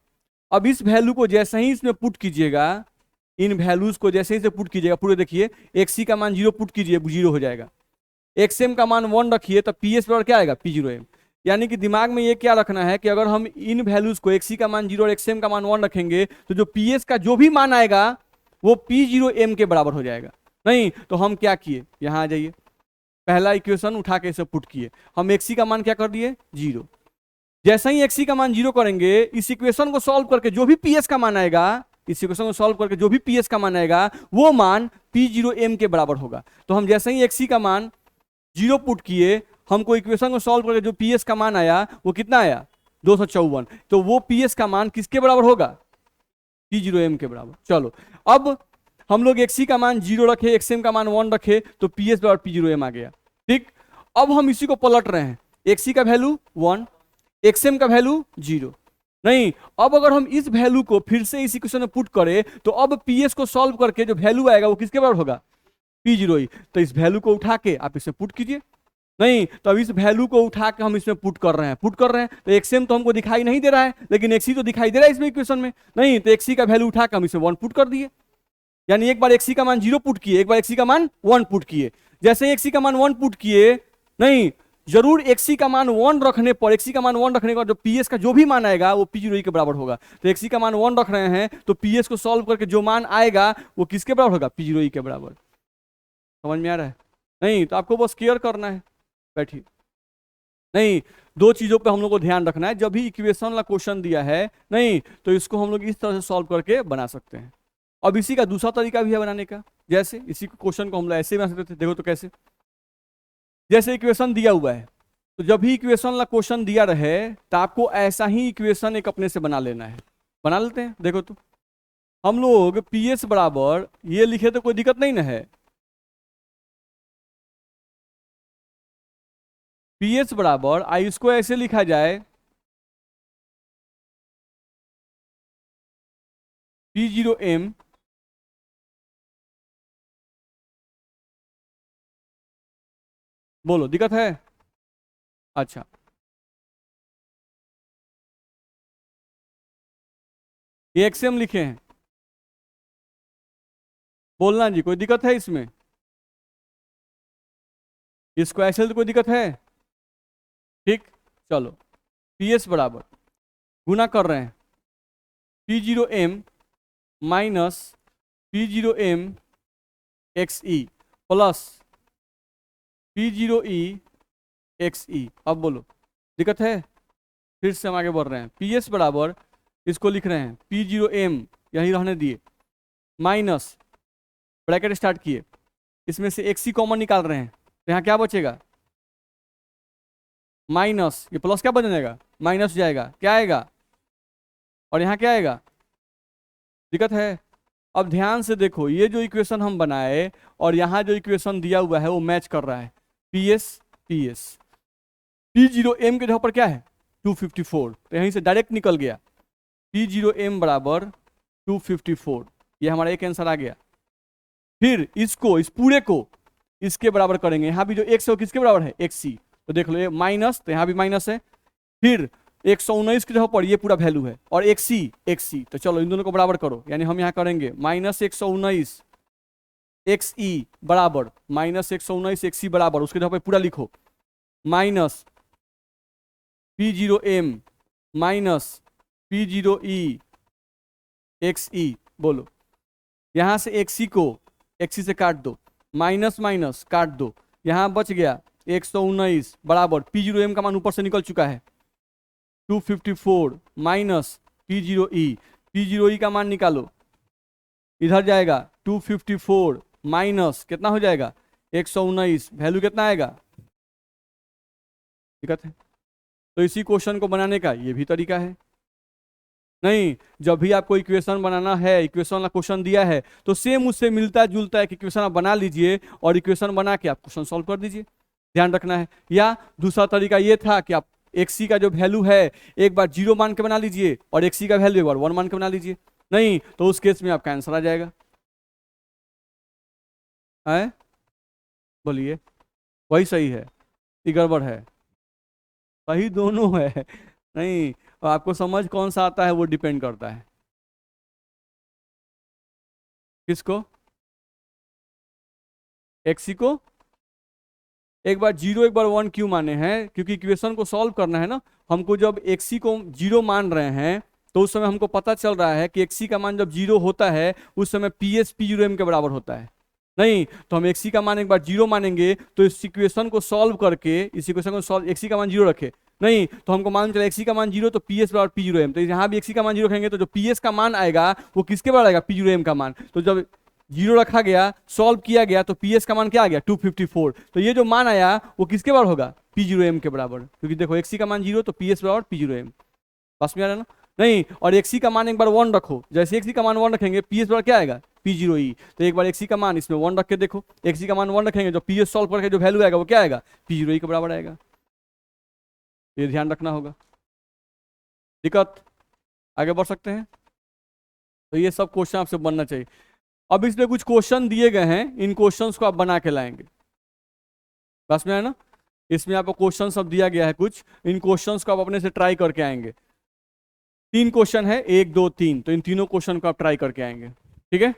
अब इस वैल्यू को जैसे ही इसमें पुट कीजिएगा, इन वैल्यूज को जैसे ही से पुट कीजिएगा, पूरे देखिए, एक्स सी का मान 0 पुट कीजिए, 0 हो जाएगा। एक्स एम का मान 1 रखिए तो पी एस बराबर क्या आएगा? P zero M. यानी कि दिमाग में ये क्या रखना है कि अगर हम इन वैल्यूज को एक्स सी का मान 0 और एक्स एम का मान 1 रखेंगे तो जो पी एस का जो भी मान आएगा वो पी जीरो एम के बराबर हो जाएगा। नहीं तो हम क्या किए, यहां आ जाइए, पहला इक्वेशन उठा के इसे पुट किए, हम एक्स सी का मान क्या कर दिए? 0। जैसे ही एक्स सी का मान 0 करेंगे, इस इक्वेशन को सॉल्व करके जो भी पी एस का मान आएगा, इस इक्वेशन को सॉल्व करके जो भी पी एस का मान आएगा वो मान पी जीरो एम के बराबर होगा। तो हम जैसे ही एक्स सी का मान 0 पुट किए, हमको इक्वेशन को सॉल्व करके जो पी एस का मान आया वो कितना आया? 254। तो वो पी एस का मान किसके बराबर होगा? पी जीरो एम के बराबर। चलो अब हम लोग एक्स सी का मान 0 रखे, एक्स एम का मान 1 रखे, तो पी एस बराबर पी जीरो एम आ गया। ठीक, अब हम इसी को पलट रहे हैं, एक्स सी का वैल्यू 1, एक्स एम का वैल्यू 0। नहीं, अब अगर हम इस वैल्यू को फिर से इस इक्वेशन में पुट करें तो अब पी एस को सॉल्व करके जो वैल्यू आएगा वो किसके बराबर होगा? पी जीरो ई। तो इस वैल्यू को उठा के आप इसमें पुट कीजिए। नहीं तो अब इस वैल्यू को उठा के हम इसमें पुट कर रहे हैं, तो एक्सएम तो हमको दिखाई नहीं दे रहा है, लेकिन एक्सी तो दिखाई दे रहा है इसमें इक्वेशन में। नहीं तो एक्सी का वैल्यू उठा के हम इसमें 1 पुट कर दिए, यानी एक बार एक्सी का मान 0 पुट किए, एक बार एक्सी का मान 1 पुट किए। जैसे ही एक्सी का मान 1 पुट किए, नहीं जरूर एक्सी का मान 1 रखने पर, एक्सी का मान 1 रखने पर जो पीएस का जो भी मान आएगा वो पी जीरो ई के बराबर होगा। तो एक्सी का मान 1 रख रहे हैं तो पीएस को सॉल्व करके जो मान आएगा वो किसके बराबर होगा? पी जीरो ई के बराबर। समझ में आ रहा है? नहीं तो आपको बस केयर करना है, बैठिए। नहीं, दो चीजों पे हम लोग को ध्यान रखना है, जब भी इक्वेशन वाला क्वेश्चन दिया है, नहीं तो इसको हम लोग इस तरह से सॉल्व करके बना सकते हैं। अब इसी का दूसरा तरीका भी है बनाने का, जैसे इसी क्वेश्चन को हम लोग ऐसे बना सकते थे। देखो तो कैसे, जैसे इक्वेशन दिया हुआ है, तो जब भी इक्वेशन वाला क्वेश्चन दिया रहे तो आपको ऐसा ही इक्वेशन एक अपने से बना लेना है। बना लेते हैं। देखो तो हम लोग पी एस बराबर ये लिखे तो कोई दिक्कत नहीं ना है। पी एस बराबर आई, इसको ऐसे लिखा जाए, पी जीरो एम बोलो, दिक्कत है? अच्छा, ये एक्सएम लिखे हैं, बोलना जी, कोई दिक्कत है इसमें? इसको ऐसे तो कोई दिक्कत है? ठीक, चलो पी एस बराबर गुना कर रहे हैं P zero m minus P zero m x e plus P zero e x e. अब बोलो, दिक्कत है? फिर से हम आगे बढ़ रहे हैं, पी एस बराबर इसको लिख रहे हैं पी जीरो एम, यहीं रहने दिए, माइनस ब्रैकेट स्टार्ट किए, इसमें से एक्स ई कॉमन निकाल रहे हैं, तो यहाँ क्या बचेगा? माइनस, ये प्लस क्या बन जाएगा? माइनस जाएगा, क्या आएगा? और यहाँ क्या आएगा? दिक्कत है? अब ध्यान से देखो, ये जो इक्वेशन हम बनाए और यहाँ जो इक्वेशन दिया हुआ है वो मैच कर रहा है। P S P S, P zero M के जगह पर क्या है? 254, तो यहीं से डायरेक्ट निकल गया पी जीरो एम बराबर 254। ये हमारा एक आंसर आ गया। फिर इसको, इस पूरे को इसके बराबर करेंगे, यहाँ भी जो एक्स है वो किसके बराबर है? एक्स सी। तो देख लो ये माइनस, तो यहाँ भी माइनस है। फिर 119 की जगह पर ये पूरा वैल्यू है और एक्स सी, तो चलो इन दोनों को बराबर करो, यानी हम यहाँ करेंगे माइनस 119 एक्स ई बराबर माइनस 119 एक्स ई बराबर, उसके जगह पर पूरा लिखो, minus P zero m minus P zero e x e. बोलो, यहां से एक्स ई को एक्स ई से काट दो, माइनस माइनस काट दो, यहां बच गया 119 बराबर P0M का मान ऊपर से निकल चुका है 254 माइनस P0E, P0E का मान निकालो, इधर जाएगा 254 माइनस कितना हो जाएगा 119, वैल्यू कितना आएगा, दिक्कत है। तो इसी क्वेश्चन को बनाने का ये भी तरीका है। नहीं, जब भी आपको इक्वेशन बनाना है, इक्वेशन वाला क्वेश्चन दिया है तो सेम उससे मिलता जुलता है कि इक्वेशन आप बना लीजिए और इक्वेशन बना के आप क्वेश्चन सॉल्व कर दीजिए, ध्यान रखना है। या दूसरा तरीका ये था कि आप एक्सी का जो वैल्यू है एक बार 0 मान के बना लीजिए और एक्सी का वैल्यू एक बार 1 मान के बना लीजिए। नहीं तो उस केस में आपका आंसर आ जाएगा। है बोलिए, वही सही है, ये गड़बड़ है, सही दोनों है। नहीं, आपको समझ कौन सा आता है वो डिपेंड करता है। किसको? एक्सी को एक बार 0 एक बार 1 क्यों माने हैं? क्योंकि इक्वेशन को सॉल्व करना है ना हमको। जब एक्सी को 0 मान रहे हैं तो उस समय हमको पता चल रहा है कि एक्सी का मान जब 0 होता है उस समय PS P0M के बराबर होता है। नहीं तो हम एक्सी का मान एक बार 0 मानेंगे तो इस इक्वेशन को सॉल्व करके, इस इक्वेशन को सॉल्व, एक्सी का मान 0 रखे, नहीं तो हमको मान चला एक्सी का मान 0 तो PS बराबर P0M, तो यहाँ भी एक्सी का मान 0 रखेंगे तो जो PS का मान आएगा वो किसके बराबर आएगा, P0M का मान। तो जब 0 रखा गया, सॉल्व किया गया तो PS का मान क्या आ गया 254, तो ये जो मान आया वो किसके बराबर होगा, P0M के बराबर। क्योंकि देखो एक्सी का मान 0 तो PS बराबर P0M, बस में आ रहा ना। नहीं, और एक्सी का मान एक बार 1 रखो, जैसे एक्सी का मान 1 रखेंगे PS बराबर क्या आएगा P0E, तो एक बार एक्सी का मान इसमें 1 रख के देखो, एक्सी का मान 1 रखेंगे जो PS सॉल्व करके जो वैल्यू आएगा वो क्या आएगा, P0E के बराबर आएगा। ये ध्यान रखना होगा। दिक्कत? आगे बढ़ सकते हैं। तो ये सब क्वेश्चन आपसे बनना चाहिए। अब इसमें कुछ क्वेश्चन दिए गए हैं, इन क्वेश्चंस को आप बना के लाएंगे, बस में है ना। इसमें आपको क्वेश्चन सब दिया गया है कुछ, इन क्वेश्चंस को आप अपने से ट्राई करके आएंगे। 3 क्वेश्चन है, 1 2 3, तो इन तीनों क्वेश्चन को आप ट्राई करके आएंगे, ठीक है।